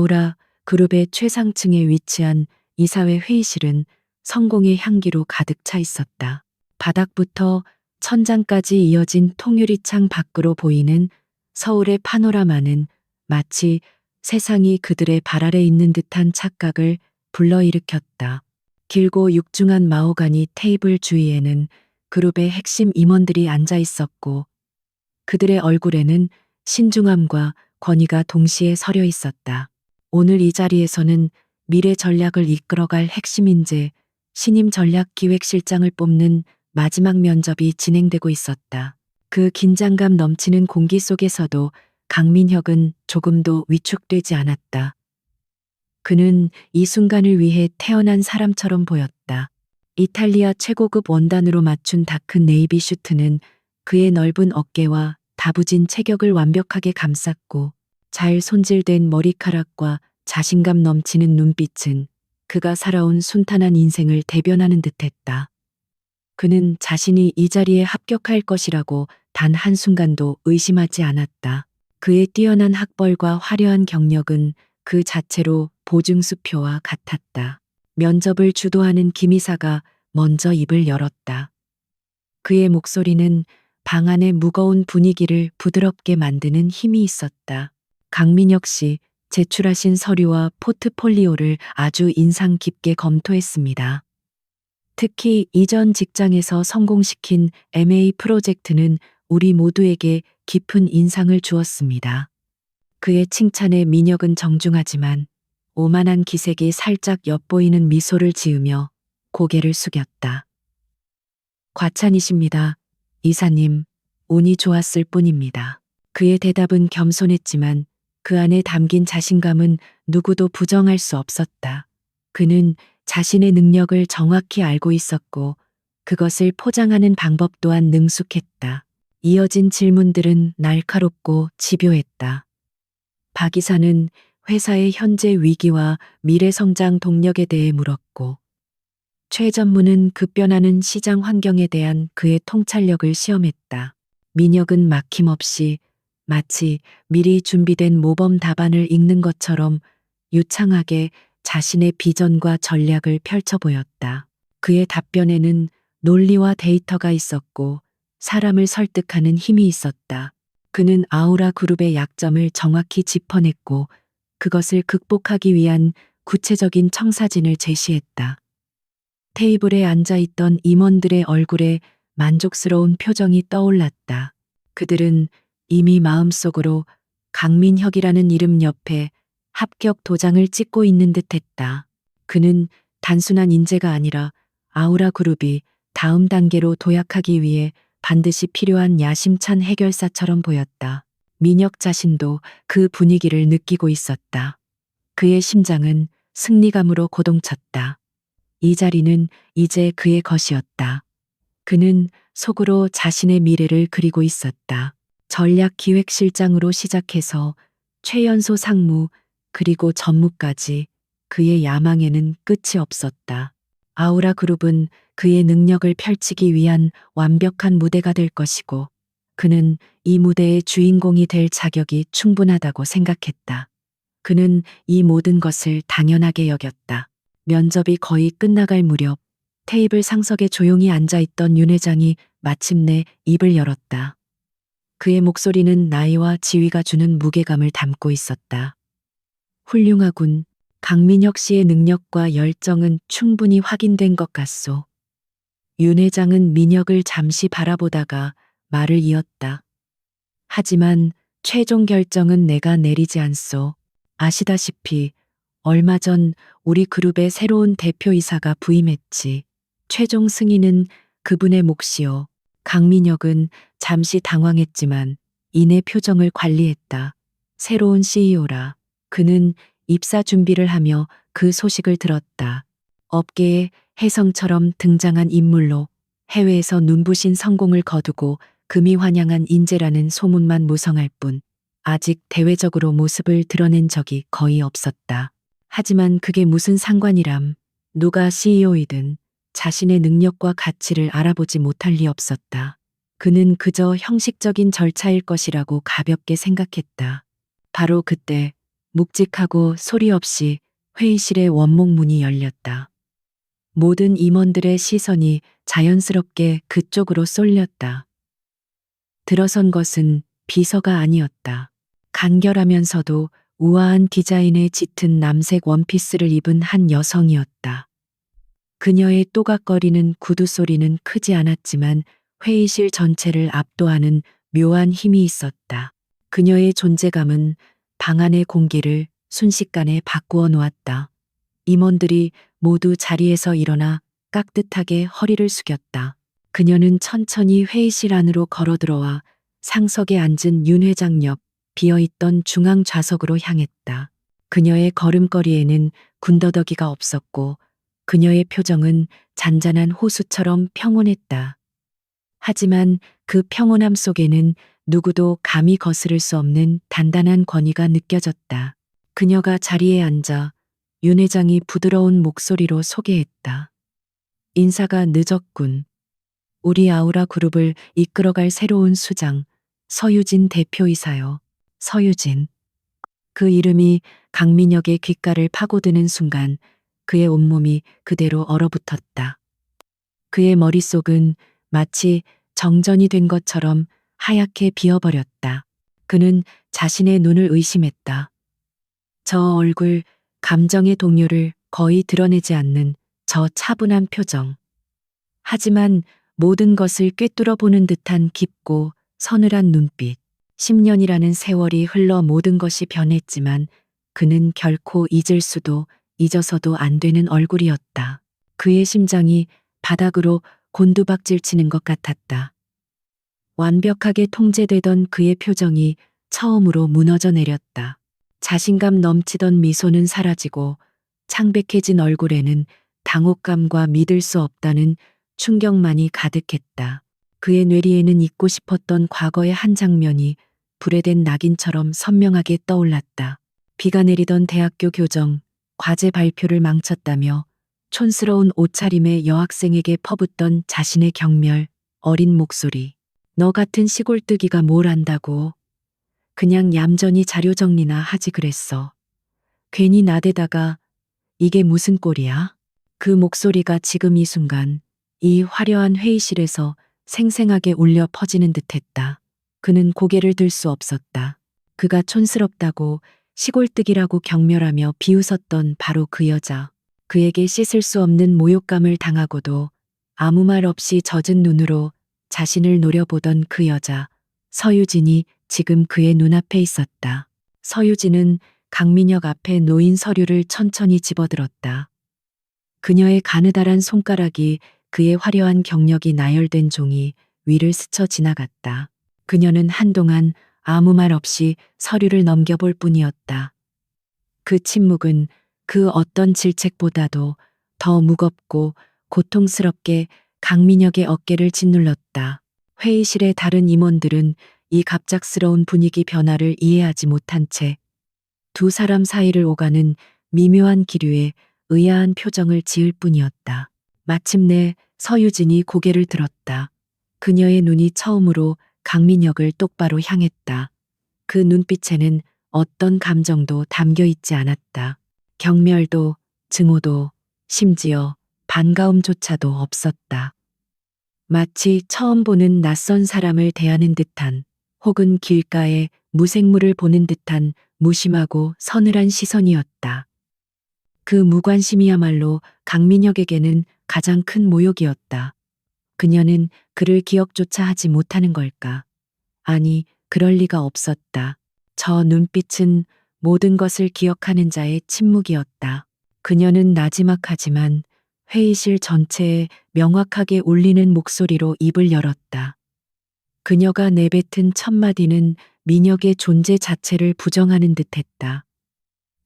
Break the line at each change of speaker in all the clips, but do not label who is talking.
아우라 그룹의 최상층에 위치한 이사회 회의실은 성공의 향기로 가득 차 있었다. 바닥부터 천장까지 이어진 통유리창 밖으로 보이는 서울의 파노라마는 마치 세상이 그들의 발 아래 있는 듯한 착각을 불러일으켰다. 길고 육중한 마호가니 테이블 주위에는 그룹의 핵심 임원들이 앉아 있었고 그들의 얼굴에는 신중함과 권위가 동시에 서려 있었다. 오늘 이 자리에서는 미래 전략을 이끌어갈 핵심 인재, 신임 전략기획실장을 뽑는 마지막 면접이 진행되고 있었다. 그 긴장감 넘치는 공기 속에서도 강민혁은 조금도 위축되지 않았다. 그는 이 순간을 위해 태어난 사람처럼 보였다. 이탈리아 최고급 원단으로 맞춘 다크 네이비 슈트는 그의 넓은 어깨와 다부진 체격을 완벽하게 감쌌고 잘 손질된 머리카락과 자신감 넘치는 눈빛은 그가 살아온 순탄한 인생을 대변하는 듯했다. 그는 자신이 이 자리에 합격할 것이라고 단 한순간도 의심하지 않았다. 그의 뛰어난 학벌과 화려한 경력은 그 자체로 보증수표와 같았다. 면접을 주도하는 김 이사가 먼저 입을 열었다. 그의 목소리는 방 안의 무거운 분위기를 부드럽게 만드는 힘이 있었다. 강민혁 씨, 제출하신 서류와 포트폴리오를 아주 인상 깊게 검토했습니다. 특히 이전 직장에서 성공시킨 M&A 프로젝트는 우리 모두에게 깊은 인상을 주었습니다. 그의 칭찬에 민혁은 정중하지만 오만한 기색이 살짝 엿보이는 미소를 지으며 고개를 숙였다. 과찬이십니다. 이사님, 운이 좋았을 뿐입니다. 그의 대답은 겸손했지만 그 안에 담긴 자신감은 누구도 부정할 수 없었다. 그는 자신의 능력을 정확히 알고 있었고 그것을 포장하는 방법 또한 능숙했다. 이어진 질문들은 날카롭고 집요했다. 박 이사는 회사의 현재 위기와 미래 성장 동력에 대해 물었고 최 전무는 급변하는 시장 환경에 대한 그의 통찰력을 시험했다. 민혁은 막힘없이 마치 미리 준비된 모범 답안을 읽는 것처럼 유창하게 자신의 비전과 전략을 펼쳐 보였다. 그의 답변에는 논리와 데이터가 있었고 사람을 설득하는 힘이 있었다. 그는 아우라 그룹의 약점을 정확히 짚어냈고 그것을 극복하기 위한 구체적인 청사진을 제시했다. 테이블에 앉아있던 임원들의 얼굴에 만족스러운 표정이 떠올랐다. 그들은 이미 마음속으로 강민혁이라는 이름 옆에 합격 도장을 찍고 있는 듯 했다. 그는 단순한 인재가 아니라 아우라 그룹이 다음 단계로 도약하기 위해 반드시 필요한 야심찬 해결사처럼 보였다. 민혁 자신도 그 분위기를 느끼고 있었다. 그의 심장은 승리감으로 고동쳤다. 이 자리는 이제 그의 것이었다. 그는 속으로 자신의 미래를 그리고 있었다. 전략기획실장으로 시작해서 최연소 상무 그리고 전무까지 그의 야망에는 끝이 없었다. 아우라 그룹은 그의 능력을 펼치기 위한 완벽한 무대가 될 것이고 그는 이 무대의 주인공이 될 자격이 충분하다고 생각했다. 그는 이 모든 것을 당연하게 여겼다. 면접이 거의 끝나갈 무렵 테이블 상석에 조용히 앉아있던 윤 회장이 마침내 입을 열었다. 그의 목소리는 나이와 지위가 주는 무게감을 담고 있었다. 훌륭하군. 강민혁 씨의 능력과 열정은 충분히 확인된 것 같소. 윤 회장은 민혁을 잠시 바라보다가 말을 이었다. 하지만 최종 결정은 내가 내리지 않소. 아시다시피 얼마 전 우리 그룹의 새로운 대표이사가 부임했지. 최종 승인은 그분의 몫이요. 강민혁은 잠시 당황했지만 이내 표정을 관리했다. 새로운 CEO라. 그는 입사 준비를 하며 그 소식을 들었다. 업계에 혜성처럼 등장한 인물로 해외에서 눈부신 성공을 거두고 금이 환영한 인재라는 소문만 무성할 뿐 아직 대외적으로 모습을 드러낸 적이 거의 없었다. 하지만 그게 무슨 상관이람. 누가 CEO이든 자신의 능력과 가치를 알아보지 못할 리 없었다. 그는 그저 형식적인 절차일 것이라고 가볍게 생각했다. 바로 그때 묵직하고 소리 없이 회의실의 원목 문이 열렸다. 모든 임원들의 시선이 자연스럽게 그쪽으로 쏠렸다. 들어선 것은 비서가 아니었다. 간결하면서도 우아한 디자인의 짙은 남색 원피스를 입은 한 여성이었다. 그녀의 또각거리는 구두 소리는 크지 않았지만 회의실 전체를 압도하는 묘한 힘이 있었다. 그녀의 존재감은 방 안의 공기를 순식간에 바꾸어 놓았다. 임원들이 모두 자리에서 일어나 깍듯하게 허리를 숙였다. 그녀는 천천히 회의실 안으로 걸어 들어와 상석에 앉은 윤 회장 옆 비어있던 중앙 좌석으로 향했다. 그녀의 걸음걸이에는 군더더기가 없었고 그녀의 표정은 잔잔한 호수처럼 평온했다. 하지만 그 평온함 속에는 누구도 감히 거스를 수 없는 단단한 권위가 느껴졌다. 그녀가 자리에 앉아 윤 회장이 부드러운 목소리로 소개했다. 인사가 늦었군. 우리 아우라 그룹을 이끌어갈 새로운 수장, 서유진 대표이사요. 서유진. 그 이름이 강민혁의 귓가를 파고드는 순간 그의 온몸이 그대로 얼어붙었다. 그의 머릿속은 마치 정전이 된 것처럼 하얗게 비어버렸다. 그는 자신의 눈을 의심했다. 저 얼굴, 감정의 동요를 거의 드러내지 않는 저 차분한 표정. 하지만 모든 것을 꿰뚫어 보는 듯한 깊고 서늘한 눈빛. 10년이라는 세월이 흘러 모든 것이 변했지만 그는 결코 잊을 수도 잊어서도 안 되는 얼굴이었다. 그의 심장이 바닥으로 곤두박질 치는 것 같았다. 완벽하게 통제되던 그의 표정이 처음으로 무너져 내렸다. 자신감 넘치던 미소는 사라지고 창백해진 얼굴에는 당혹감과 믿을 수 없다는 충격만이 가득했다. 그의 뇌리에는 잊고 싶었던 과거의 한 장면이 불에 댄 낙인처럼 선명하게 떠올랐다. 비가 내리던 대학교 교정, 과제 발표를 망쳤다며 촌스러운 옷차림의 여학생에게 퍼붓던 자신의 경멸, 어린 목소리. 너 같은 시골뜨기가 뭘 안다고. 그냥 얌전히 자료 정리나 하지 그랬어. 괜히 나대다가 이게 무슨 꼴이야? 그 목소리가 지금 이 순간 이 화려한 회의실에서 생생하게 울려 퍼지는 듯했다. 그는 고개를 들 수 없었다. 그가 촌스럽다고 시골뜨기라고 경멸하며 비웃었던 바로 그 여자. 그에게 씻을 수 없는 모욕감을 당하고도 아무 말 없이 젖은 눈으로 자신을 노려보던 그 여자. 서유진이 지금 그의 눈앞에 있었다. 서유진은 강민혁 앞에 놓인 서류를 천천히 집어들었다. 그녀의 가느다란 손가락이 그의 화려한 경력이 나열된 종이 위를 스쳐 지나갔다. 그녀는 한동안 아무 말 없이 서류를 넘겨볼 뿐이었다. 그 침묵은 그 어떤 질책보다도 더 무겁고 고통스럽게 강민혁의 어깨를 짓눌렀다. 회의실의 다른 임원들은 이 갑작스러운 분위기 변화를 이해하지 못한 채 두 사람 사이를 오가는 미묘한 기류에 의아한 표정을 지을 뿐이었다. 마침내 서유진이 고개를 들었다. 그녀의 눈이 처음으로 강민혁을 똑바로 향했다. 그 눈빛에는 어떤 감정도 담겨 있지 않았다. 경멸도, 증오도, 심지어 반가움조차도 없었다. 마치 처음 보는 낯선 사람을 대하는 듯한, 혹은 길가에 무생물을 보는 듯한 무심하고 서늘한 시선이었다. 그 무관심이야말로 강민혁에게는 가장 큰 모욕이었다. 그녀는 그를 기억조차 하지 못하는 걸까? 아니, 그럴 리가 없었다. 저 눈빛은 모든 것을 기억하는 자의 침묵이었다. 그녀는 나지막하지만 회의실 전체에 명확하게 울리는 목소리로 입을 열었다. 그녀가 내뱉은 첫마디는 민혁의 존재 자체를 부정하는 듯했다.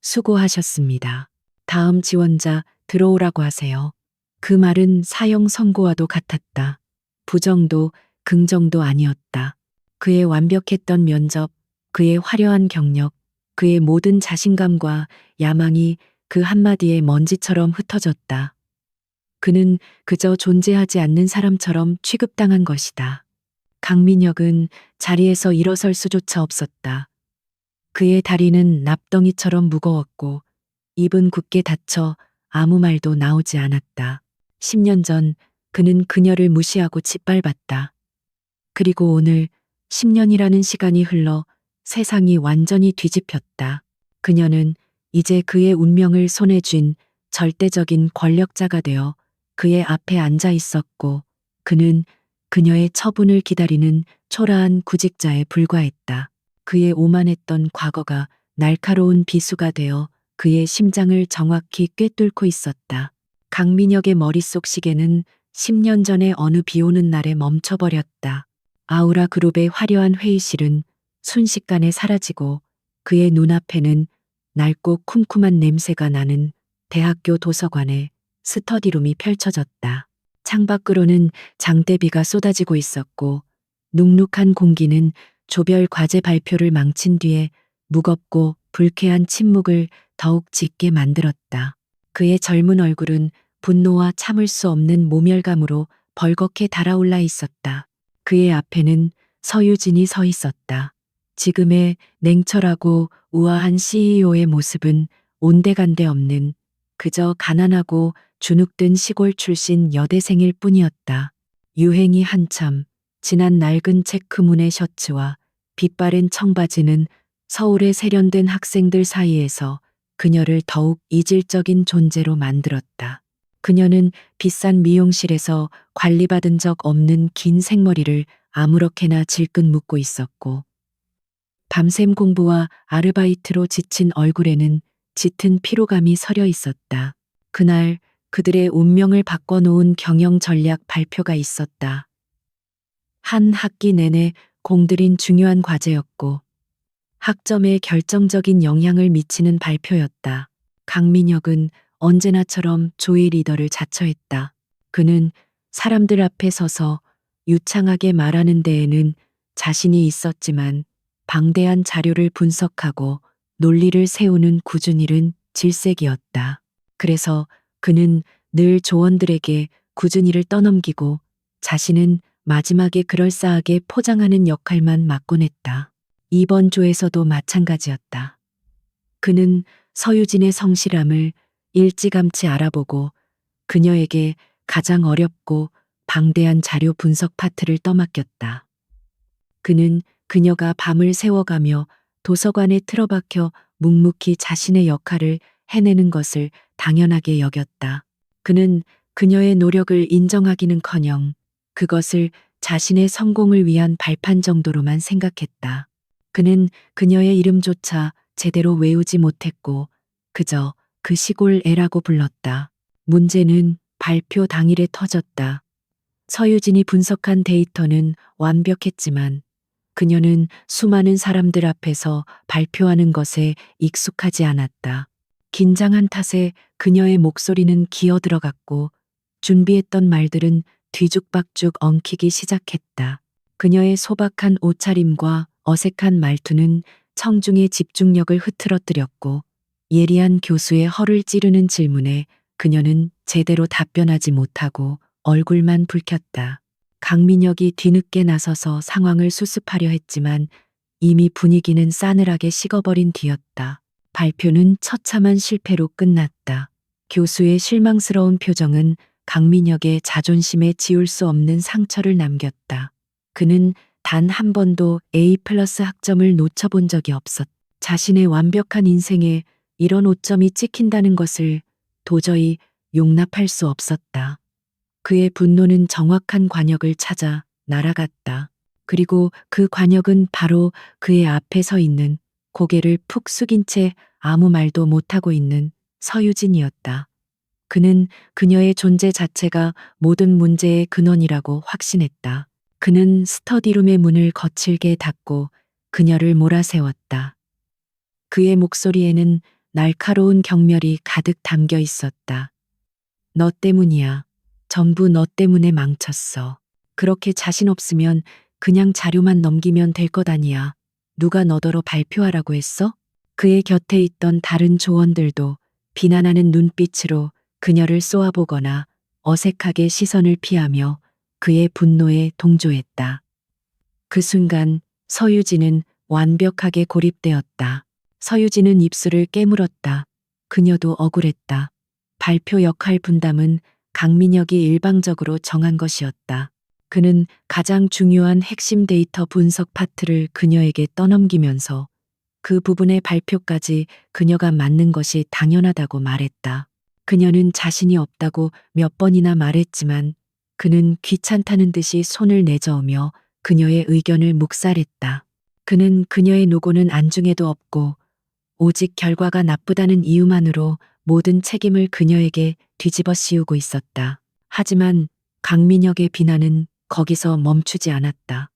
수고하셨습니다. 다음 지원자 들어오라고 하세요. 그 말은 사형 선고와도 같았다. 부정도 긍정도 아니었다. 그의 완벽했던 면접, 그의 화려한 경력, 그의 모든 자신감과 야망이 그 한마디에 먼지처럼 흩어졌다. 그는 그저 존재하지 않는 사람처럼 취급당한 것이다. 강민혁은 자리에서 일어설 수조차 없었다. 그의 다리는 납덩이처럼 무거웠고 입은 굳게 닫혀 아무 말도 나오지 않았다. 10년 전 그는 그녀를 무시하고 짓밟았다. 그리고 오늘 10년이라는 시간이 흘러 세상이 완전히 뒤집혔다. 그녀는 이제 그의 운명을 손에 쥔 절대적인 권력자가 되어 그의 앞에 앉아 있었고 그는 그녀의 처분을 기다리는 초라한 구직자에 불과했다. 그의 오만했던 과거가 날카로운 비수가 되어 그의 심장을 정확히 꿰뚫고 있었다. 강민혁의 머릿속 시계는 10년 전의 어느 비 오는 날에 멈춰버렸다. 아우라 그룹의 화려한 회의실은 순식간에 사라지고 그의 눈앞에는 낡고 쿰쿰한 냄새가 나는 대학교 도서관의 스터디룸이 펼쳐졌다. 창밖으로는 장대비가 쏟아지고 있었고 눅눅한 공기는 조별 과제 발표를 망친 뒤에 무겁고 불쾌한 침묵을 더욱 짙게 만들었다. 그의 젊은 얼굴은 분노와 참을 수 없는 모멸감으로 벌겋게 달아올라 있었다. 그의 앞에는 서유진이 서 있었다. 지금의 냉철하고 우아한 CEO의 모습은 온데간데 없는 그저 가난하고 주눅든 시골 출신 여대생일 뿐이었다. 유행이 한참 진한 낡은 체크무늬 셔츠와 빛바랜 청바지는 서울의 세련된 학생들 사이에서 그녀를 더욱 이질적인 존재로 만들었다. 그녀는 비싼 미용실에서 관리받은 적 없는 긴 생머리를 아무렇게나 질끈 묶고 있었고 밤샘 공부와 아르바이트로 지친 얼굴에는 짙은 피로감이 서려 있었다. 그날 그들의 운명을 바꿔놓은 경영 전략 발표가 있었다. 한 학기 내내 공들인 중요한 과제였고 학점에 결정적인 영향을 미치는 발표였다. 강민혁은 언제나처럼 조의 리더를 자처했다. 그는 사람들 앞에 서서 유창하게 말하는 데에는 자신이 있었지만 방대한 자료를 분석하고 논리를 세우는 꾸준 일은 질색이었다. 그래서 그는 늘 조원들에게 꾸준히 를 떠넘기고 자신은 마지막에 그럴싸하게 포장하는 역할만 맡곤 했다. 이번 조에서도 마찬가지였다. 그는 서유진의 성실함을 일찌감치 알아보고 그녀에게 가장 어렵고 방대한 자료 분석 파트를 떠맡겼다. 그는 그녀가 밤을 새워가며 도서관에 틀어박혀 묵묵히 자신의 역할을 해내는 것을 당연하게 여겼다. 그는 그녀의 노력을 인정하기는커녕 그것을 자신의 성공을 위한 발판 정도로만 생각했다. 그는 그녀의 이름조차 제대로 외우지 못했고 그저 그 시골 애라고 불렀다. 문제는 발표 당일에 터졌다. 서유진이 분석한 데이터는 완벽했지만 그녀는 수많은 사람들 앞에서 발표하는 것에 익숙하지 않았다. 긴장한 탓에 그녀의 목소리는 기어 들어갔고 준비했던 말들은 뒤죽박죽 엉키기 시작했다. 그녀의 소박한 옷차림과 어색한 말투는 청중의 집중력을 흐트러뜨렸고 예리한 교수의 허를 찌르는 질문에 그녀는 제대로 답변하지 못하고 얼굴만 붉혔다. 강민혁이 뒤늦게 나서서 상황을 수습하려 했지만 이미 분위기는 싸늘하게 식어버린 뒤였다. 발표는 처참한 실패로 끝났다. 교수의 실망스러운 표정은 강민혁의 자존심에 지울 수 없는 상처를 남겼다. 그는 단 한 번도 A+ 학점을 놓쳐본 적이 없었다. 자신의 완벽한 인생에 이런 오점이 찍힌다는 것을 도저히 용납할 수 없었다. 그의 분노는 정확한 관역을 찾아 날아갔다. 그리고 그 관역은 바로 그의 앞에 서 있는 고개를 푹 숙인 채 아무 말도 못하고 있는 서유진이었다. 그는 그녀의 존재 자체가 모든 문제의 근원이라고 확신했다. 그는 스터디룸의 문을 거칠게 닫고 그녀를 몰아세웠다. 그의 목소리에는 날카로운 경멸이 가득 담겨 있었다. 너 때문이야. 전부 너 때문에 망쳤어. 그렇게 자신 없으면 그냥 자료만 넘기면 될 것 아니야. 누가 너더러 발표하라고 했어? 그의 곁에 있던 다른 조원들도 비난하는 눈빛으로 그녀를 쏘아보거나 어색하게 시선을 피하며 그의 분노에 동조했다. 그 순간 서유진은 완벽하게 고립되었다. 서유진은 입술을 깨물었다. 그녀도 억울했다. 발표 역할 분담은 강민혁이 일방적으로 정한 것이었다. 그는 가장 중요한 핵심 데이터 분석 파트를 그녀에게 떠넘기면서 그 부분의 발표까지 그녀가 맡는 것이 당연하다고 말했다. 그녀는 자신이 없다고 몇 번이나 말했지만 그는 귀찮다는 듯이 손을 내저으며 그녀의 의견을 묵살했다. 그는 그녀의 노고는 안중에도 없고 오직 결과가 나쁘다는 이유만으로 모든 책임을 그녀에게 뒤집어 씌우고 있었다. 하지만 강민혁의 비난은 거기서 멈추지 않았다.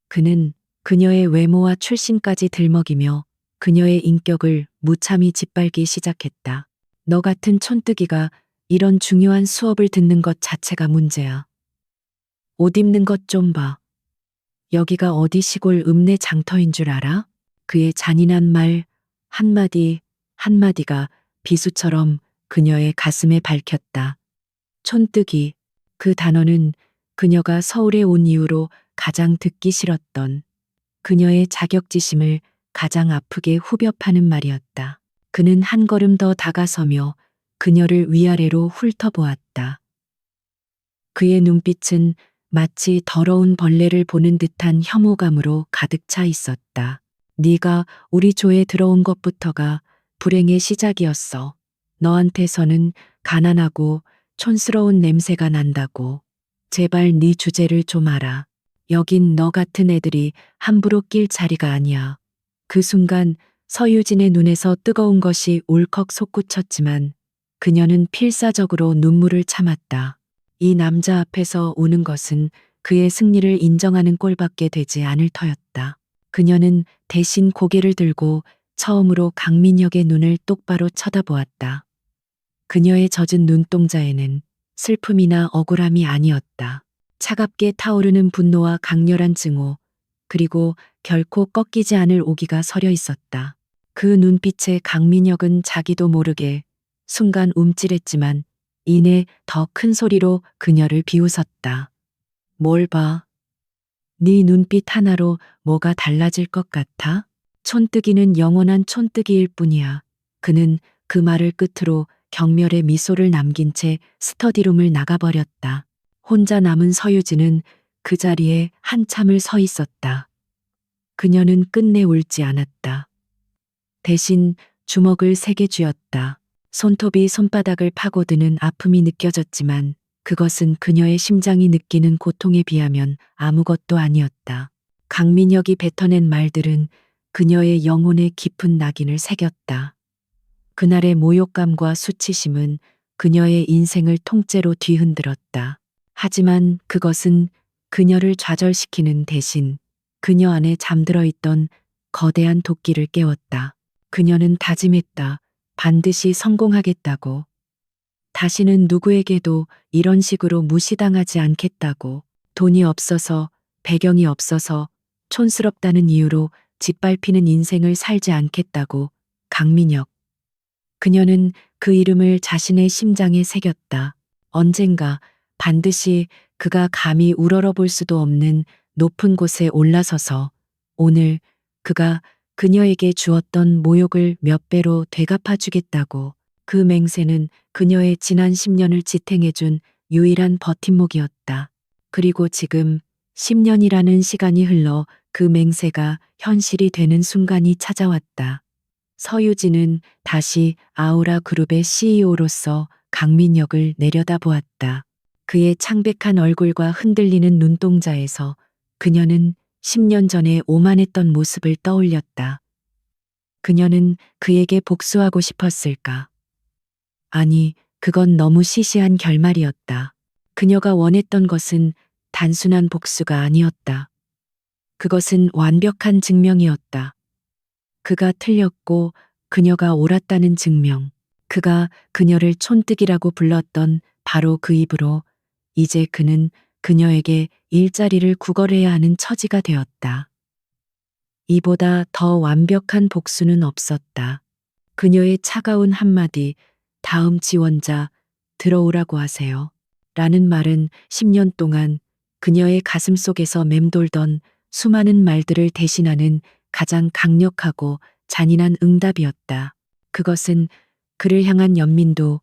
그는 그녀의 외모와 출신까지 들먹이며 그녀의 인격을 무참히 짓밟기 시작했다. 너 같은 촌뜨기가 이런 중요한 수업을 듣는 것 자체가 문제야. 옷 입는 것 좀 봐. 여기가 어디 시골 읍내 장터인 줄 알아? 그의 잔인한 말 한마디 한마디가 비수처럼 그녀의 가슴에 밝혔다. 촌뜨기. 그 단어는 그녀가 서울에 온 이후로 가장 듣기 싫었던 그녀의 자격지심을 가장 아프게 후벼 파는 말이었다. 그는 한 걸음 더 다가서며 그녀를 위아래로 훑어보았다. 그의 눈빛은 마치 더러운 벌레를 보는 듯한 혐오감으로 가득 차 있었다. 네가 우리 조에 들어온 것부터가 불행의 시작이었어. 너한테서는 가난하고 촌스러운 냄새가 난다고. 제발 네 주제를 좀 알아. 여긴 너 같은 애들이 함부로 낄 자리가 아니야. 그 순간 서유진의 눈에서 뜨거운 것이 울컥 솟구쳤지만 그녀는 필사적으로 눈물을 참았다. 이 남자 앞에서 우는 것은 그의 승리를 인정하는 꼴밖에 되지 않을 터였다. 그녀는 대신 고개를 들고 처음으로 강민혁의 눈을 똑바로 쳐다보았다. 그녀의 젖은 눈동자에는 슬픔이나 억울함이 아니었다. 차갑게 타오르는 분노와 강렬한 증오, 그리고 결코 꺾이지 않을 오기가 서려 있었다. 그 눈빛에 강민혁은 자기도 모르게 순간 움찔했지만 이내 더 큰 소리로 그녀를 비웃었다. 뭘 봐? 네 눈빛 하나로 뭐가 달라질 것 같아? 촌뜨기는 영원한 촌뜨기일 뿐이야. 그는 그 말을 끝으로 경멸의 미소를 남긴 채 스터디룸을 나가버렸다. 혼자 남은 서유진은 그 자리에 한참을 서 있었다. 그녀는 끝내 울지 않았다. 대신 주먹을 세게 쥐었다. 손톱이 손바닥을 파고드는 아픔이 느껴졌지만 그것은 그녀의 심장이 느끼는 고통에 비하면 아무것도 아니었다. 강민혁이 뱉어낸 말들은 그녀의 영혼에 깊은 낙인을 새겼다. 그날의 모욕감과 수치심은 그녀의 인생을 통째로 뒤흔들었다. 하지만 그것은 그녀를 좌절시키는 대신 그녀 안에 잠들어 있던 거대한 도끼를 깨웠다. 그녀는 다짐했다. 반드시 성공하겠다고. 다시는 누구에게도 이런 식으로 무시당하지 않겠다고. 돈이 없어서, 배경이 없어서, 촌스럽다는 이유로 짓밟히는 인생을 살지 않겠다고. 강민혁. 그녀는 그 이름을 자신의 심장에 새겼다. 언젠가 반드시 그가 감히 우러러볼 수도 없는 높은 곳에 올라서서 오늘 그가 그녀에게 주었던 모욕을 몇 배로 되갚아 주겠다고. 그 맹세는 그녀의 지난 10년을 지탱해준 유일한 버팀목이었다. 그리고 지금 10년이라는 시간이 흘러 그 맹세가 현실이 되는 순간이 찾아왔다. 서유진은 다시 아우라 그룹의 CEO로서 강민혁을 내려다보았다. 그의 창백한 얼굴과 흔들리는 눈동자에서 그녀는 10년 전에 오만했던 모습을 떠올렸다. 그녀는 그에게 복수하고 싶었을까? 아니, 그건 너무 시시한 결말이었다. 그녀가 원했던 것은 단순한 복수가 아니었다. 그것은 완벽한 증명이었다. 그가 틀렸고 그녀가 옳았다는 증명. 그가 그녀를 촌뜨기라고 불렀던 바로 그 입으로 이제 그는 그녀에게 일자리를 구걸해야 하는 처지가 되었다. 이보다 더 완벽한 복수는 없었다. 그녀의 차가운 한마디, 다음 지원자, 들어오라고 하세요. 라는 말은 10년 동안 그녀의 가슴 속에서 맴돌던 수많은 말들을 대신하는 가장 강력하고 잔인한 응답이었다. 그것은 그를 향한 연민도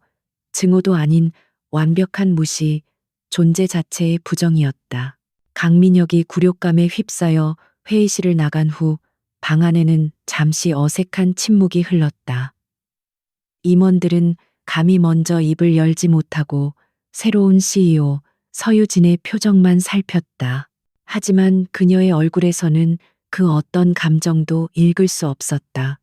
증오도 아닌 완벽한 무시, 존재 자체의 부정이었다. 강민혁이 굴욕감에 휩싸여 회의실을 나간 후 방 안에는 잠시 어색한 침묵이 흘렀다. 임원들은 감히 먼저 입을 열지 못하고 새로운 CEO 서유진의 표정만 살폈다. 하지만 그녀의 얼굴에서는 그 어떤 감정도 읽을 수 없었다.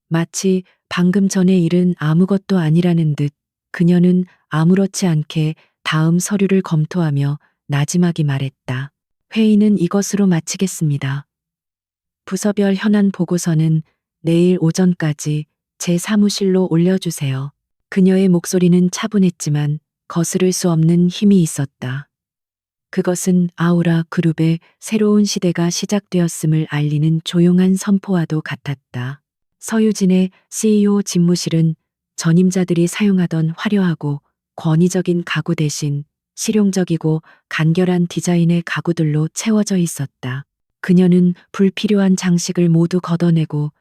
마치 방금 전의 일은 아무것도 아니라는 듯 그녀는 아무렇지 않게 다음 서류를 검토하며 나지막이 말했다. 회의는 이것으로 마치겠습니다. 부서별 현안 보고서는 내일 오전까지 제 사무실로 올려주세요. 그녀의 목소리는 차분했지만 거스를 수 없는 힘이 있었다. 그것은 아우라 그룹의 새로운 시대가 시작되었음을 알리는 조용한 선포와도 같았다. 서유진의 CEO 집무실은 전임자들이 사용하던 화려하고 권위적인 가구 대신 실용적이고 간결한 디자인의 가구들로 채워져 있었다. 그녀는 불필요한 장식을 모두 걷어내고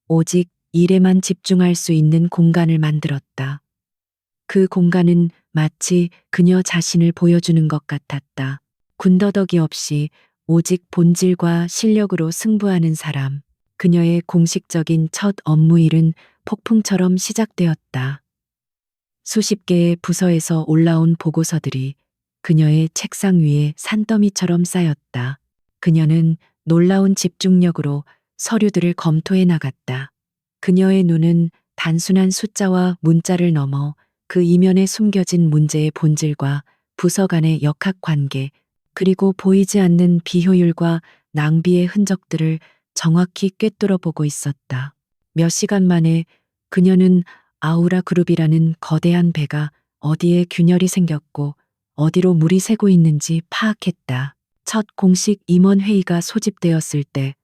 오직 일에만 집중할 수 있는 공간을 만들었다. 그 공간은 마치 그녀 자신을 보여주는 것 같았다. 군더더기 없이 오직 본질과 실력으로 승부하는 사람. 그녀의 공식적인 첫 업무일은 폭풍처럼 시작되었다. 수십 개의 부서에서 올라온 보고서들이 그녀의 책상 위에 산더미처럼 쌓였다. 그녀는 놀라운 집중력으로 서류들을 검토해 나갔다. 그녀의 눈은 단순한 숫자와 문자를 넘어 그 이면에 숨겨진 문제의 본질과 부서 간의 역학관계, 그리고 보이지 않는 비효율과 낭비의 흔적들을 정확히 꿰뚫어 보고 있었다. 몇 시간 만에 그녀는 아우라 그룹이라는 거대한 배가 어디에 균열이 생겼고 어디로 물이 새고 있는지 파악했다. 첫 공식 임원 회의가 소집되었을 때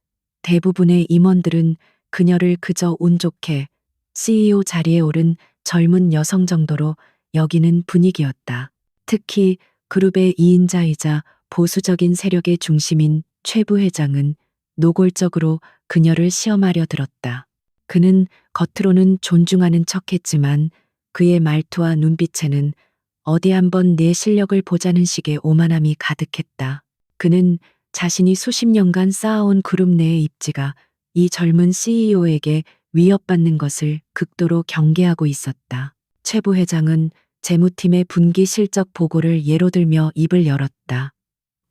대부분의 임원들은 그녀를 그저 운 좋게 CEO 자리에 오른 젊은 여성 정도로 여기는 분위기였다. 특히 그룹의 2인자이자 보수적인 세력의 중심인 최 부회장은 노골적으로 그녀를 시험하려 들었다. 그는 겉으로는 존중하는 척했지만 그의 말투와 눈빛에는 어디 한번 내 실력을 보자는 식의 오만함이 가득했다. 그는 자신이 수십 년간 쌓아온 그룹 내의 입지가 이 젊은 CEO에게 위협받는 것을 극도로 경계하고 있었다. 최 부회장은 재무팀의 분기 실적 보고를 예로 들며 입을 열었다.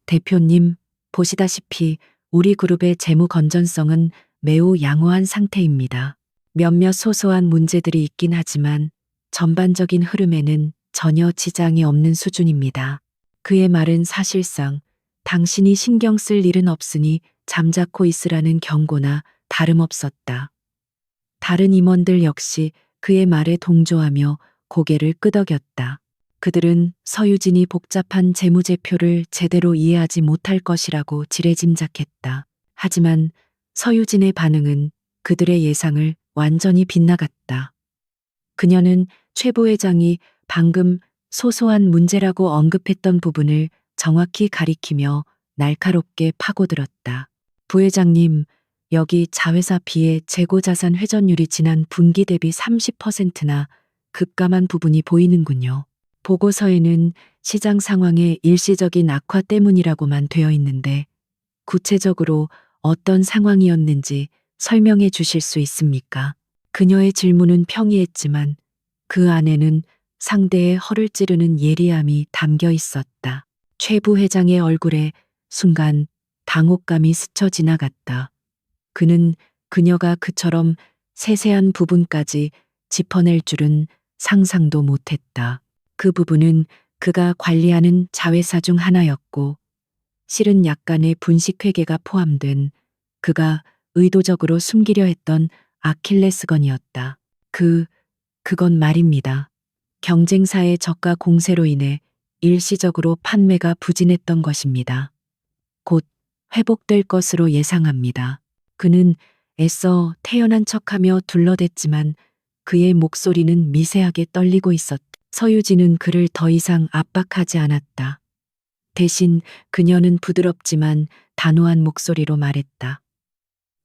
대표님, 보시다시피 우리 그룹의 재무 건전성은 매우 양호한 상태입니다. 몇몇 소소한 문제들이 있긴 하지만 전반적인 흐름에는 전혀 지장이 없는 수준입니다. 그의 말은 사실상 당신이 신경 쓸 일은 없으니 잠자코 있으라는 경고나 다름없었다. 다른 임원들 역시 그의 말에 동조하며 고개를 끄덕였다. 그들은 서유진이 복잡한 재무제표를 제대로 이해하지 못할 것이라고 지레짐작했다. 하지만 서유진의 반응은 그들의 예상을 완전히 빗나갔다. 그녀는 최 부회장이 방금 소소한 문제라고 언급했던 부분을 정확히 가리키며 날카롭게 파고들었다. 부회장님, 여기 자회사 비의 재고자산 회전율이 지난 분기 대비 30%나 급감한 부분이 보이는군요. 보고서에는 시장 상황의 일시적인 악화 때문이라고만 되어 있는데 구체적으로 어떤 상황이었는지 설명해 주실 수 있습니까? 그녀의 질문은 평이했지만 그 안에는 상대의 허를 찌르는 예리함이 담겨 있었다. 최 부회장의 얼굴에 순간 당혹감이 스쳐 지나갔다. 그는 그녀가 그처럼 세세한 부분까지 짚어낼 줄은 상상도 못했다. 그 부분은 그가 관리하는 자회사 중 하나였고 실은 약간의 분식회계가 포함된 그가 의도적으로 숨기려 했던 아킬레스건이었다. 그건 말입니다. 경쟁사의 저가 공세로 인해 일시적으로 판매가 부진했던 것입니다. 곧 회복될 것으로 예상합니다. 그는 애써 태연한 척하며 둘러댔지만 그의 목소리는 미세하게 떨리고 있었다. 서유진은 그를 더 이상 압박하지 않았다. 대신 그녀는 부드럽지만 단호한 목소리로 말했다.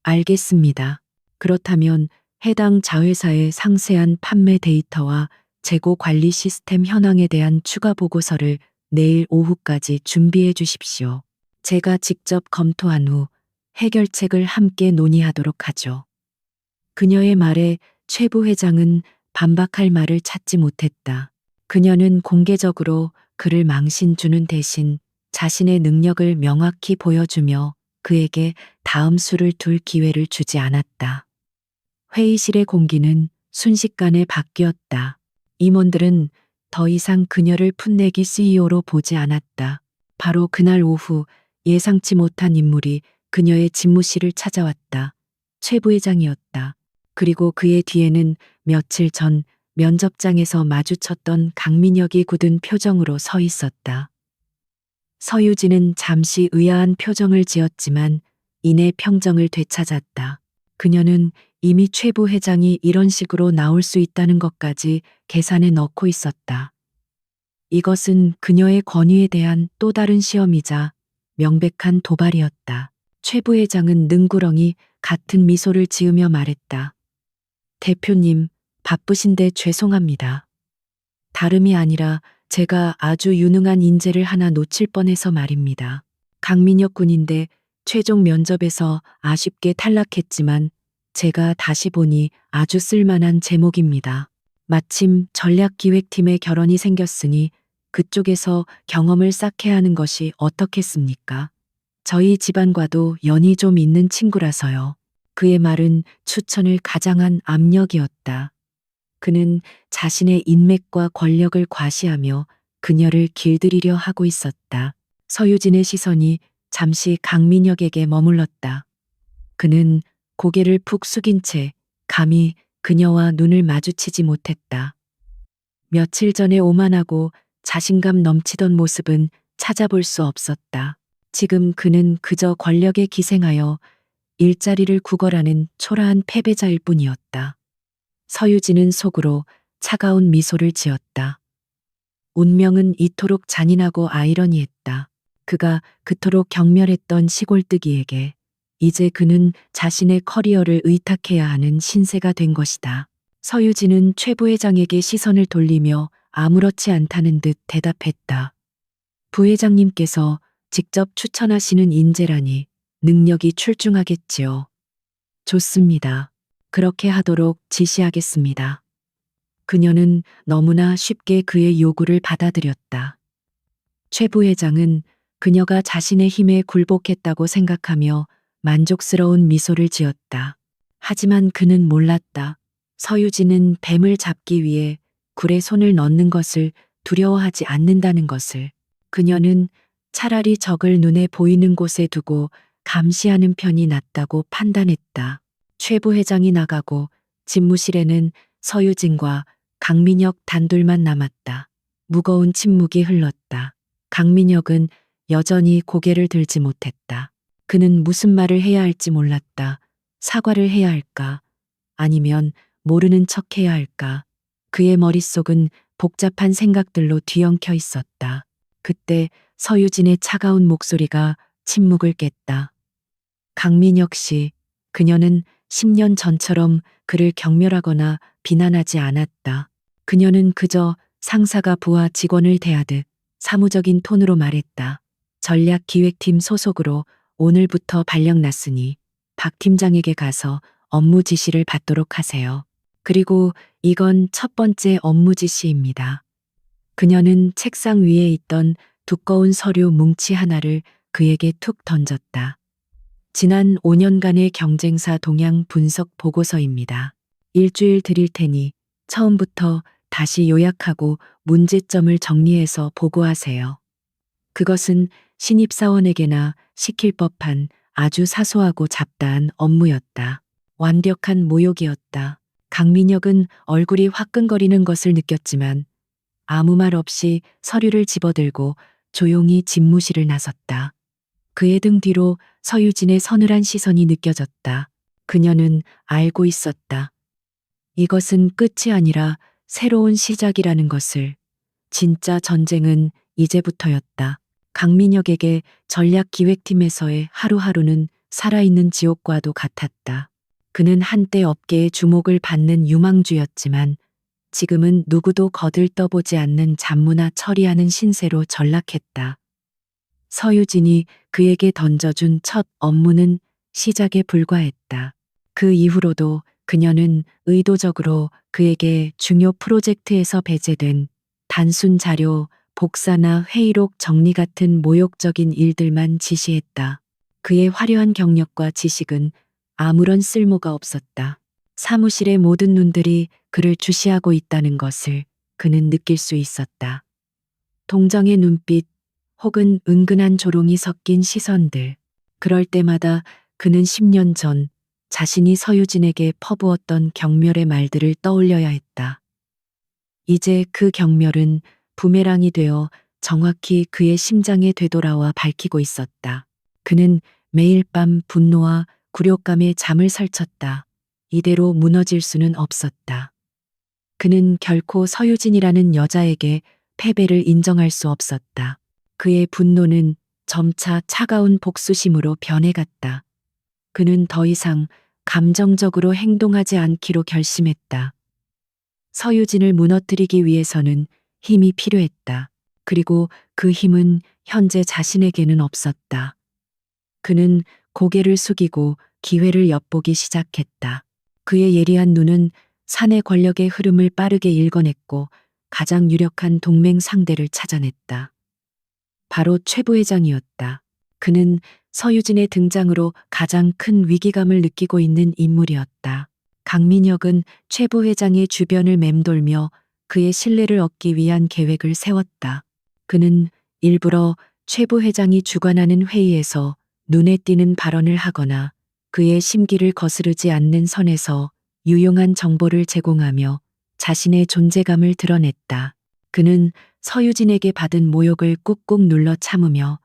알겠습니다. 그렇다면 해당 자회사의 상세한 판매 데이터와 재고 관리 시스템 현황에 대한 추가 보고서를 내일 오후까지 준비해 주십시오. 제가 직접 검토한 후 해결책을 함께 논의하도록 하죠. 그녀의 말에 최 부회장은 반박할 말을 찾지 못했다. 그녀는 공개적으로 그를 망신 주는 대신 자신의 능력을 명확히 보여주며 그에게 다음 수를 둘 기회를 주지 않았다. 회의실의 공기는 순식간에 바뀌었다. 임원들은 더 이상 그녀를 풋내기 CEO로 보지 않았다. 바로 그날 오후 예상치 못한 인물이 그녀의 집무실을 찾아왔다. 최 부회장이었다. 그리고 그의 뒤에는 며칠 전 면접장에서 마주쳤던 강민혁이 굳은 표정으로 서 있었다. 서유진은 잠시 의아한 표정을 지었지만 이내 평정을 되찾았다. 그녀는 이미 최 부회장이 이런 식으로 나올 수 있다는 것까지 계산에 넣고 있었다. 이것은 그녀의 권위에 대한 또 다른 시험이자 명백한 도발이었다. 최 부회장은 능구렁이 같은 미소를 지으며 말했다. 대표님, 바쁘신데 죄송합니다. 다름이 아니라 제가 아주 유능한 인재를 하나 놓칠 뻔해서 말입니다. 강민혁 군인데 최종 면접에서 아쉽게 탈락했지만 제가 다시 보니 아주 쓸만한 제목입니다. 마침 전략기획팀의 결혼이 생겼으니 그쪽에서 경험을 쌓게 하는 것이 어떻겠습니까? 저희 집안과도 연이 좀 있는 친구라서요. 그의 말은 추천을 가장한 압력이었다. 그는 자신의 인맥과 권력을 과시하며 그녀를 길들이려 하고 있었다. 서유진의 시선이 잠시 강민혁에게 머물렀다. 그는 고개를 푹 숙인 채 감히 그녀와 눈을 마주치지 못했다. 며칠 전에 오만하고 자신감 넘치던 모습은 찾아볼 수 없었다. 지금 그는 그저 권력에 기생하여 일자리를 구걸하는 초라한 패배자일 뿐이었다. 서유진은 속으로 차가운 미소를 지었다. 운명은 이토록 잔인하고 아이러니했다. 그가 그토록 경멸했던 시골뜨기에게 이제 그는 자신의 커리어를 의탁해야 하는 신세가 된 것이다. 서유진은 최 부회장에게 시선을 돌리며 아무렇지 않다는 듯 대답했다. 부회장님께서 직접 추천하시는 인재라니 능력이 출중하겠지요. 좋습니다. 그렇게 하도록 지시하겠습니다. 그녀는 너무나 쉽게 그의 요구를 받아들였다. 최 부회장은 그녀가 자신의 힘에 굴복했다고 생각하며 만족스러운 미소를 지었다. 하지만 그는 몰랐다. 서유진은 뱀을 잡기 위해 굴에 손을 넣는 것을 두려워하지 않는다는 것을. 그녀는 차라리 적을 눈에 보이는 곳에 두고 감시하는 편이 낫다고 판단했다. 최 부회장이 나가고 집무실에는 서유진과 강민혁 단둘만 남았다. 무거운 침묵이 흘렀다. 강민혁은 여전히 고개를 들지 못했다. 그는 무슨 말을 해야 할지 몰랐다. 사과를 해야 할까? 아니면 모르는 척 해야 할까? 그의 머릿속은 복잡한 생각들로 뒤엉켜 있었다. 그때 서유진의 차가운 목소리가 침묵을 깼다. 강민혁 씨, 그녀는 10년 전처럼 그를 경멸하거나 비난하지 않았다. 그녀는 그저 상사가 부하 직원을 대하듯 사무적인 톤으로 말했다. 전략기획팀 소속으로 오늘부터 발령 났으니 박 팀장에게 가서 업무 지시를 받도록 하세요. 그리고 이건 첫 번째 업무 지시입니다. 그녀는 책상 위에 있던 두꺼운 서류 뭉치 하나를 그에게 툭 던졌다. 지난 5년간의 경쟁사 동향 분석 보고서입니다. 일주일 드릴 테니 처음부터 다시 요약하고 문제점을 정리해서 보고하세요. 그것은 신입사원에게나 시킬 법한 아주 사소하고 잡다한 업무였다. 완벽한 모욕이었다. 강민혁은 얼굴이 화끈거리는 것을 느꼈지만 아무 말 없이 서류를 집어들고 조용히 집무실을 나섰다. 그의 등 뒤로 서유진의 서늘한 시선이 느껴졌다. 그녀는 알고 있었다. 이것은 끝이 아니라 새로운 시작이라는 것을. 진짜 전쟁은 이제부터였다. 강민혁에게 전략기획팀에서의 하루하루는 살아있는 지옥과도 같았다. 그는 한때 업계의 주목을 받는 유망주였지만 지금은 누구도 거들떠보지 않는 잡무나 처리하는 신세로 전락했다. 서유진이 그에게 던져준 첫 업무는 시작에 불과했다. 그 이후로도 그녀는 의도적으로 그에게 중요 프로젝트에서 배제된 단순 자료, 복사나 회의록 정리 같은 모욕적인 일들만 지시했다. 그의 화려한 경력과 지식은 아무런 쓸모가 없었다. 사무실의 모든 눈들이 그를 주시하고 있다는 것을 그는 느낄 수 있었다. 동정의 눈빛 혹은 은근한 조롱이 섞인 시선들. 그럴 때마다 그는 10년 전 자신이 서유진에게 퍼부었던 경멸의 말들을 떠올려야 했다. 이제 그 경멸은 부메랑이 되어 정확히 그의 심장에 되돌아와 밝히고 있었다. 그는 매일 밤 분노와 굴욕감에 잠을 설쳤다. 이대로 무너질 수는 없었다. 그는 결코 서유진이라는 여자에게 패배를 인정할 수 없었다. 그의 분노는 점차 차가운 복수심으로 변해갔다. 그는 더 이상 감정적으로 행동하지 않기로 결심했다. 서유진을 무너뜨리기 위해서는 힘이 필요했다. 그리고 그 힘은 현재 자신에게는 없었다. 그는 고개를 숙이고 기회를 엿보기 시작했다. 그의 예리한 눈은 사내 권력의 흐름을 빠르게 읽어냈고 가장 유력한 동맹 상대를 찾아냈다. 바로 최 부회장이었다. 그는 서유진의 등장으로 가장 큰 위기감을 느끼고 있는 인물이었다. 강민혁은 최 부회장의 주변을 맴돌며 그의 신뢰를 얻기 위한 계획을 세웠다. 그는 일부러 최 부회장이 주관하는 회의에서 눈에 띄는 발언을 하거나 그의 심기를 거스르지 않는 선에서 유용한 정보를 제공하며 자신의 존재감을 드러냈다. 그는 서유진에게 받은 모욕을 꾹꾹 눌러 참으며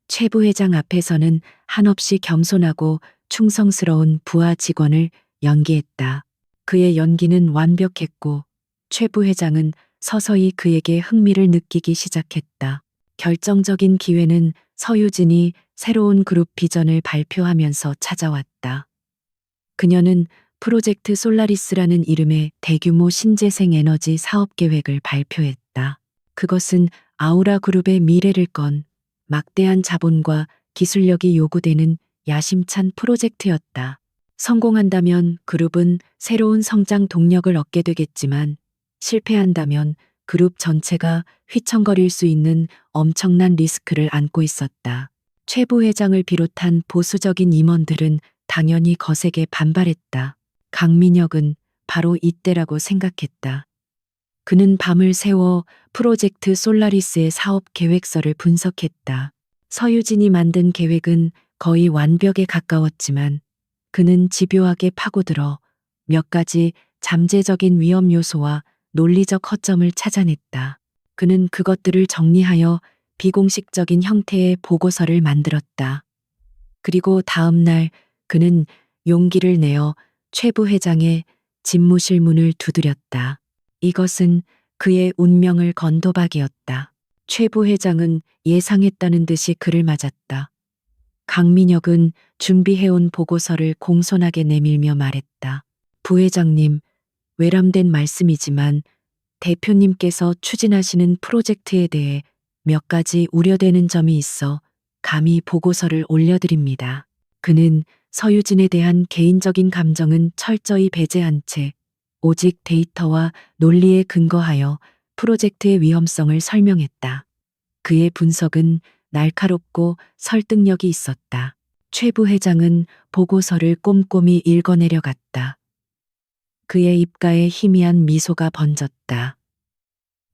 최 부회장 앞에서는 한없이 겸손하고 충성스러운 부하 직원을 연기했다. 그의 연기는 완벽했고 최 부회장은 서서히 그에게 흥미를 느끼기 시작했다. 결정적인 기회는 서유진이 새로운 그룹 비전을 발표하면서 찾아왔다. 그녀는 프로젝트 솔라리스라는 이름의 대규모 신재생 에너지 사업 계획을 발표했다. 그것은 아우라 그룹의 미래를 건 막대한 자본과 기술력이 요구되는 야심찬 프로젝트였다. 성공한다면 그룹은 새로운 성장 동력을 얻게 되겠지만 실패한다면 그룹 전체가 휘청거릴 수 있는 엄청난 리스크를 안고 있었다. 최 부회장을 비롯한 보수적인 임원들은 당연히 거세게 반발했다. 강민혁은 바로 이때라고 생각했다. 그는 밤을 새워 프로젝트 솔라리스의 사업 계획서를 분석했다. 서유진이 만든 계획은 거의 완벽에 가까웠지만 그는 집요하게 파고들어 몇 가지 잠재적인 위험 요소와 논리적 허점을 찾아냈다. 그는 그것들을 정리하여 비공식적인 형태의 보고서를 만들었다. 그리고 다음 날 그는 용기를 내어 최 부회장의 집무실 문을 두드렸다. 이것은 그의 운명을 건 도박이었다. 최 부회장은 예상했다는 듯이 그를 맞았다. 강민혁은 준비해온 보고서를 공손하게 내밀며 말했다. 부회장님, 외람된 말씀이지만 대표님께서 추진하시는 프로젝트에 대해 몇 가지 우려되는 점이 있어 감히 보고서를 올려드립니다. 그는 서유진에 대한 개인적인 감정은 철저히 배제한 채 오직 데이터와 논리에 근거하여 프로젝트의 위험성을 설명했다. 그의 분석은 날카롭고 설득력이 있었다. 최 부회장은 보고서를 꼼꼼히 읽어내려갔다. 그의 입가에 희미한 미소가 번졌다.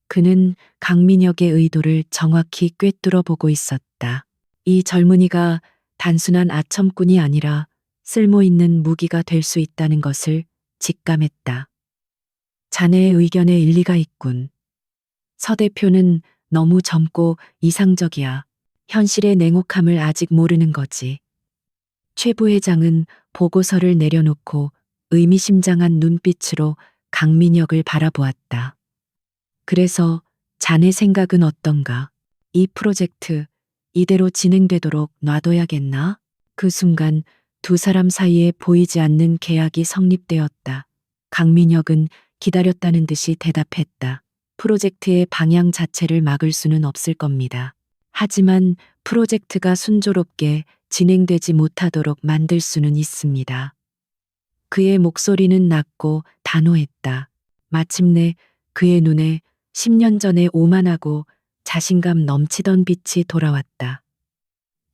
그는 강민혁의 의도를 정확히 꿰뚫어 보고 있었다. 이 젊은이가 단순한 아첨꾼이 아니라 쓸모있는 무기가 될 수 있다는 것을 직감했다. 자네의 의견에 일리가 있군. 서 대표는 너무 젊고 이상적이야. 현실의 냉혹함을 아직 모르는 거지. 최 부회장은 보고서를 내려놓고 의미심장한 눈빛으로 강민혁을 바라보았다. 그래서 자네 생각은 어떤가? 이 프로젝트 이대로 진행되도록 놔둬야겠나? 그 순간 두 사람 사이에 보이지 않는 계약이 성립되었다. 강민혁은 기다렸다는 듯이 대답했다. 프로젝트의 방향 자체를 막을 수는 없을 겁니다. 하지만 프로젝트가 순조롭게 진행되지 못하도록 만들 수는 있습니다. 그의 목소리는 낮고 단호했다. 마침내 그의 눈에 10년 전에 오만하고 자신감 넘치던 빛이 돌아왔다.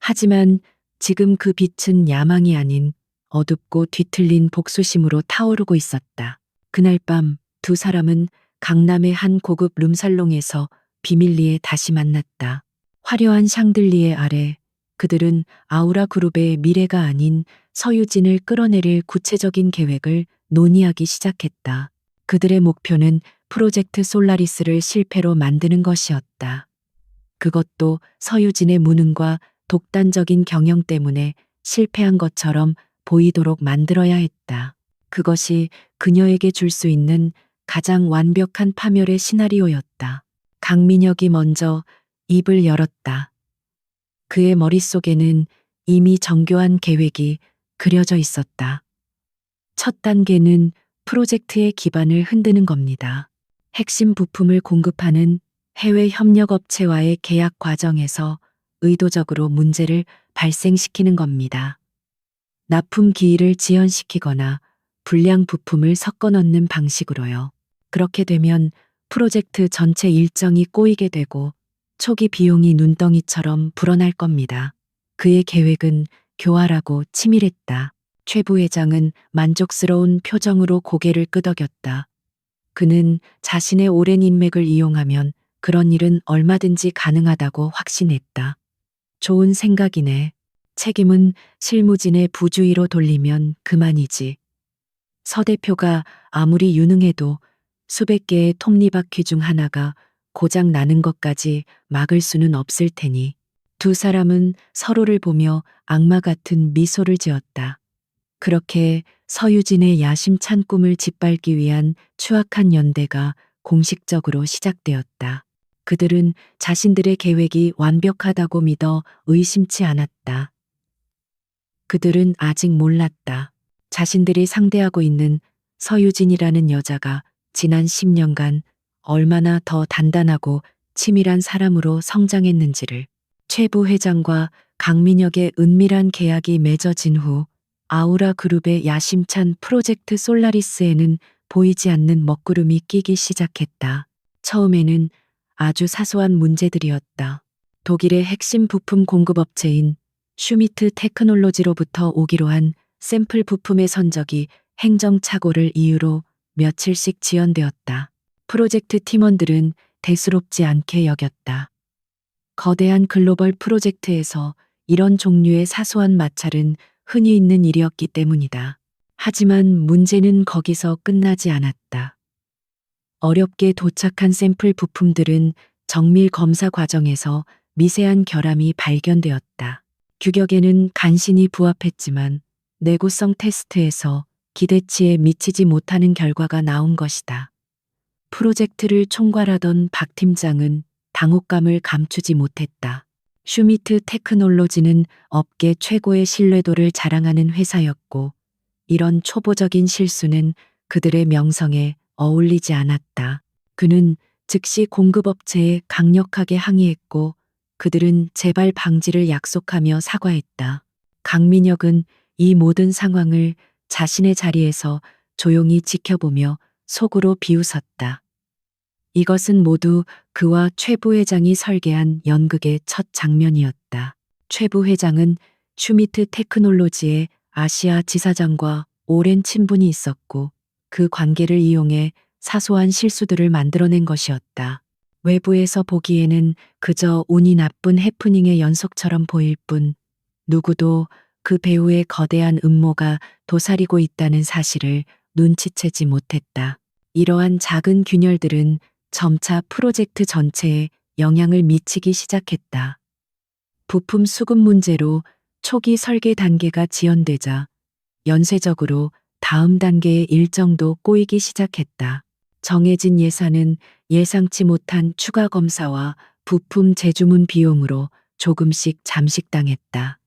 하지만 지금 그 빛은 야망이 아닌 어둡고 뒤틀린 복수심으로 타오르고 있었다. 그날 밤 두 사람은 강남의 한 고급 룸살롱에서 비밀리에 다시 만났다. 화려한 샹들리에 아래 그들은 아우라 그룹의 미래가 아닌 서유진을 끌어내릴 구체적인 계획을 논의하기 시작했다. 그들의 목표는 프로젝트 솔라리스를 실패로 만드는 것이었다. 그것도 서유진의 무능과 독단적인 경영 때문에 실패한 것처럼 보이도록 만들어야 했다. 그것이 그녀에게 줄 수 있는 가장 완벽한 파멸의 시나리오였다. 강민혁이 먼저 입을 열었다. 그의 머릿속에는 이미 정교한 계획이 그려져 있었다. 첫 단계는 프로젝트의 기반을 흔드는 겁니다. 핵심 부품을 공급하는 해외 협력업체와의 계약 과정에서 의도적으로 문제를 발생시키는 겁니다. 납품 기일을 지연시키거나 불량 부품을 섞어 넣는 방식으로요. 그렇게 되면 프로젝트 전체 일정이 꼬이게 되고 초기 비용이 눈덩이처럼 불어날 겁니다. 그의 계획은 교활하고 치밀했다. 최 부회장은 만족스러운 표정으로 고개를 끄덕였다. 그는 자신의 오랜 인맥을 이용하면 그런 일은 얼마든지 가능하다고 확신했다. 좋은 생각이네. 책임은 실무진의 부주의로 돌리면 그만이지. 서 대표가 아무리 유능해도 수백 개의 톱니바퀴 중 하나가 고장 나는 것까지 막을 수는 없을 테니. 두 사람은 서로를 보며 악마 같은 미소를 지었다. 그렇게 서유진의 야심찬 꿈을 짓밟기 위한 추악한 연대가 공식적으로 시작되었다. 그들은 자신들의 계획이 완벽하다고 믿어 의심치 않았다. 그들은 아직 몰랐다. 자신들이 상대하고 있는 서유진이라는 여자가 지난 10년간 얼마나 더 단단하고 치밀한 사람으로 성장했는지를. 최 부회장과 강민혁의 은밀한 계약이 맺어진 후 아우라 그룹의 야심찬 프로젝트 솔라리스에는 보이지 않는 먹구름이 끼기 시작했다. 처음에는 아주 사소한 문제들이었다. 독일의 핵심 부품 공급업체인 슈미트 테크놀로지로부터 오기로 한 샘플 부품의 선적이 행정착오를 이유로 며칠씩 지연되었다. 프로젝트 팀원들은 대수롭지 않게 여겼다. 거대한 글로벌 프로젝트에서 이런 종류의 사소한 마찰은 흔히 있는 일이었기 때문이다. 하지만 문제는 거기서 끝나지 않았다. 어렵게 도착한 샘플 부품들은 정밀 검사 과정에서 미세한 결함이 발견되었다. 규격에는 간신히 부합했지만 내구성 테스트에서 기대치에 미치지 못하는 결과가 나온 것이다. 프로젝트를 총괄하던 박 팀장은 당혹감을 감추지 못했다. 슈미트 테크놀로지는 업계 최고의 신뢰도를 자랑하는 회사였고, 이런 초보적인 실수는 그들의 명성에 어울리지 않았다. 그는 즉시 공급업체에 강력하게 항의했고, 그들은 재발 방지를 약속하며 사과했다. 강민혁은 이 모든 상황을 자신의 자리에서 조용히 지켜보며 속으로 비웃었다. 이것은 모두 그와 최 부회장이 설계한 연극의 첫 장면이었다. 최 부회장은 슈미트 테크놀로지의 아시아 지사장과 오랜 친분이 있었고 그 관계를 이용해 사소한 실수들을 만들어낸 것이었다. 외부에서 보기에는 그저 운이 나쁜 해프닝의 연속처럼 보일 뿐 누구도 그 배우의 거대한 음모가 도사리고 있다는 사실을 눈치채지 못했다. 이러한 작은 균열들은 점차 프로젝트 전체에 영향을 미치기 시작했다. 부품 수급 문제로 초기 설계 단계가 지연되자 연쇄적으로 다음 단계의 일정도 꼬이기 시작했다. 정해진 예산은 예상치 못한 추가 검사와 부품 재주문 비용으로 조금씩 잠식당했다.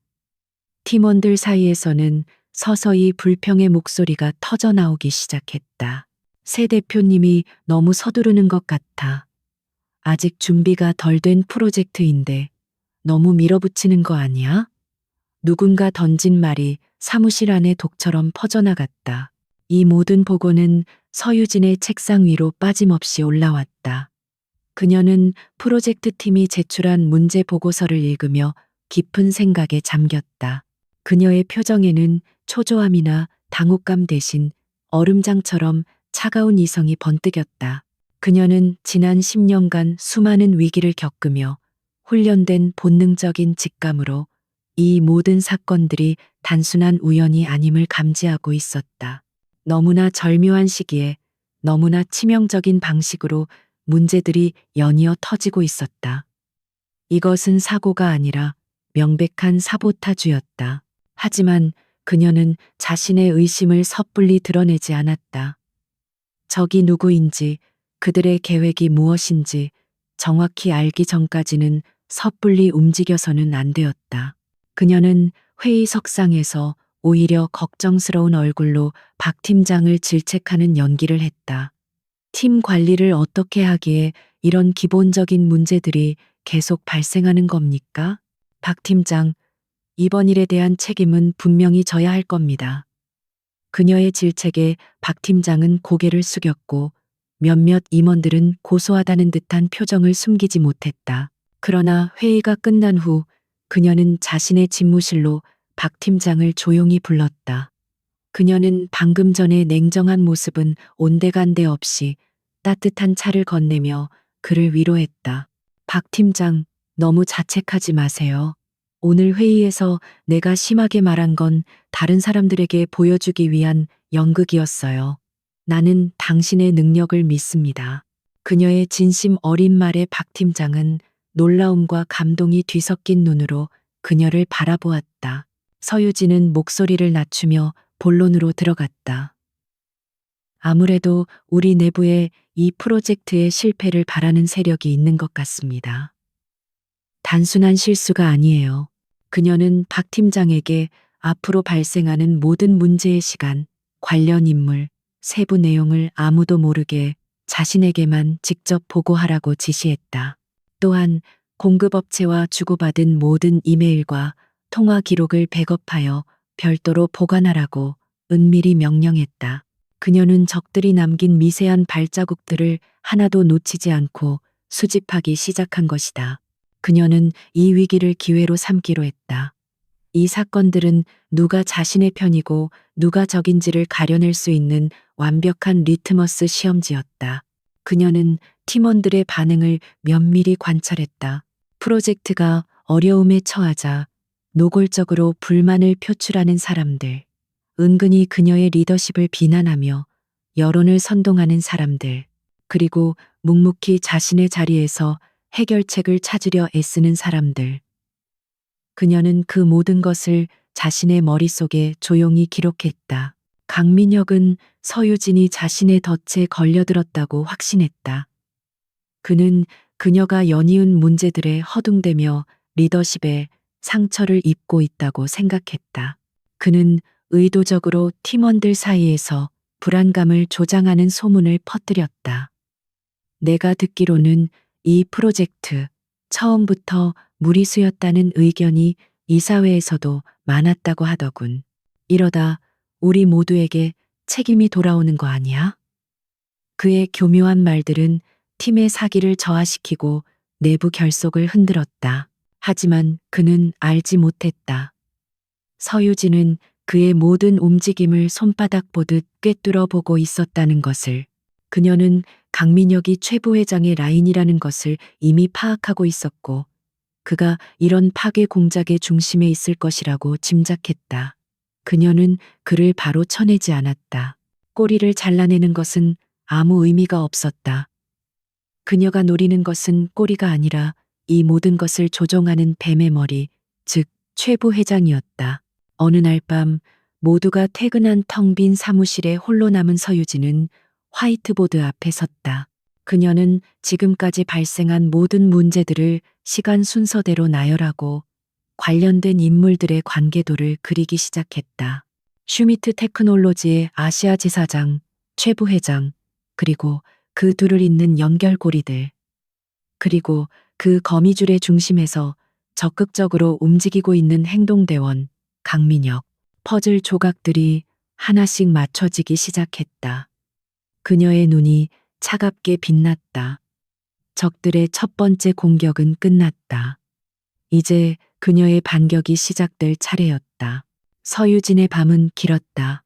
팀원들 사이에서는 서서히 불평의 목소리가 터져 나오기 시작했다. 새 대표님이 너무 서두르는 것 같아. 아직 준비가 덜 된 프로젝트인데 너무 밀어붙이는 거 아니야? 누군가 던진 말이 사무실 안에 독처럼 퍼져나갔다. 이 모든 보고는 서유진의 책상 위로 빠짐없이 올라왔다. 그녀는 프로젝트 팀이 제출한 문제 보고서를 읽으며 깊은 생각에 잠겼다. 그녀의 표정에는 초조함이나 당혹감 대신 얼음장처럼 차가운 이성이 번뜩였다. 그녀는 지난 10년간 수많은 위기를 겪으며 훈련된 본능적인 직감으로 이 모든 사건들이 단순한 우연이 아님을 감지하고 있었다. 너무나 절묘한 시기에 너무나 치명적인 방식으로 문제들이 연이어 터지고 있었다. 이것은 사고가 아니라 명백한 사보타주였다. 하지만 그녀는 자신의 의심을 섣불리 드러내지 않았다. 적이 누구인지, 그들의 계획이 무엇인지 정확히 알기 전까지는 섣불리 움직여서는 안 되었다. 그녀는 회의석상에서 오히려 걱정스러운 얼굴로 박 팀장을 질책하는 연기를 했다. 팀 관리를 어떻게 하기에 이런 기본적인 문제들이 계속 발생하는 겁니까? 박 팀장, 이번 일에 대한 책임은 분명히 져야 할 겁니다. 그녀의 질책에 박 팀장은 고개를 숙였고 몇몇 임원들은 고소하다는 듯한 표정을 숨기지 못했다. 그러나 회의가 끝난 후 그녀는 자신의 집무실로 박 팀장을 조용히 불렀다. 그녀는 방금 전의 냉정한 모습은 온데간데 없이 따뜻한 차를 건네며 그를 위로했다. 박 팀장, 너무 자책하지 마세요. 오늘 회의에서 내가 심하게 말한 건 다른 사람들에게 보여주기 위한 연극이었어요. 나는 당신의 능력을 믿습니다. 그녀의 진심 어린 말에 박 팀장은 놀라움과 감동이 뒤섞인 눈으로 그녀를 바라보았다. 서유진은 목소리를 낮추며 본론으로 들어갔다. 아무래도 우리 내부에 이 프로젝트의 실패를 바라는 세력이 있는 것 같습니다. 단순한 실수가 아니에요. 그녀는 박 팀장에게 앞으로 발생하는 모든 문제의 시간, 관련 인물, 세부 내용을 아무도 모르게 자신에게만 직접 보고하라고 지시했다. 또한 공급업체와 주고받은 모든 이메일과 통화 기록을 백업하여 별도로 보관하라고 은밀히 명령했다. 그녀는 적들이 남긴 미세한 발자국들을 하나도 놓치지 않고 수집하기 시작한 것이다. 그녀는 이 위기를 기회로 삼기로 했다. 이 사건들은 누가 자신의 편이고 누가 적인지를 가려낼 수 있는 완벽한 리트머스 시험지였다. 그녀는 팀원들의 반응을 면밀히 관찰했다. 프로젝트가 어려움에 처하자 노골적으로 불만을 표출하는 사람들, 은근히 그녀의 리더십을 비난하며 여론을 선동하는 사람들, 그리고 묵묵히 자신의 자리에서 해결책을 찾으려 애쓰는 사람들. 그녀는 그 모든 것을 자신의 머릿속에 조용히 기록했다. 강민혁은 서유진이 자신의 덫에 걸려들었다고 확신했다. 그는 그녀가 연이은 문제들에 허둥대며 리더십에 상처를 입고 있다고 생각했다. 그는 의도적으로 팀원들 사이에서 불안감을 조장하는 소문을 퍼뜨렸다. 내가 듣기로는 이 프로젝트 처음부터 무리수였다는 의견이 이사회에서도 많았다고 하더군. 이러다 우리 모두에게 책임이 돌아오는 거 아니야? 그의 교묘한 말들은 팀의 사기를 저하시키고 내부 결속을 흔들었다. 하지만 그는 알지 못했다. 서유진은 그의 모든 움직임을 손바닥 보듯 꿰뚫어 보고 있었다는 것을. 그녀는 강민혁이 최부 회장의 라인이라는 것을 이미 파악하고 있었고, 그가 이런 파괴 공작의 중심에 있을 것이라고 짐작했다. 그녀는 그를 바로 쳐내지 않았다. 꼬리를 잘라내는 것은 아무 의미가 없었다. 그녀가 노리는 것은 꼬리가 아니라 이 모든 것을 조종하는 뱀의 머리, 즉 최부 회장이었다. 어느 날 밤 모두가 퇴근한 텅 빈 사무실에 홀로 남은 서유진은 화이트보드 앞에 섰다. 그녀는 지금까지 발생한 모든 문제들을 시간 순서대로 나열하고 관련된 인물들의 관계도를 그리기 시작했다. 슈미트 테크놀로지의 아시아 지사장, 최 부회장, 그리고 그 둘을 잇는 연결고리들, 그리고 그 거미줄의 중심에서 적극적으로 움직이고 있는 행동대원, 강민혁, 퍼즐 조각들이 하나씩 맞춰지기 시작했다. 그녀의 눈이 차갑게 빛났다. 적들의 첫 번째 공격은 끝났다. 이제 그녀의 반격이 시작될 차례였다. 서유진의 밤은 길었다.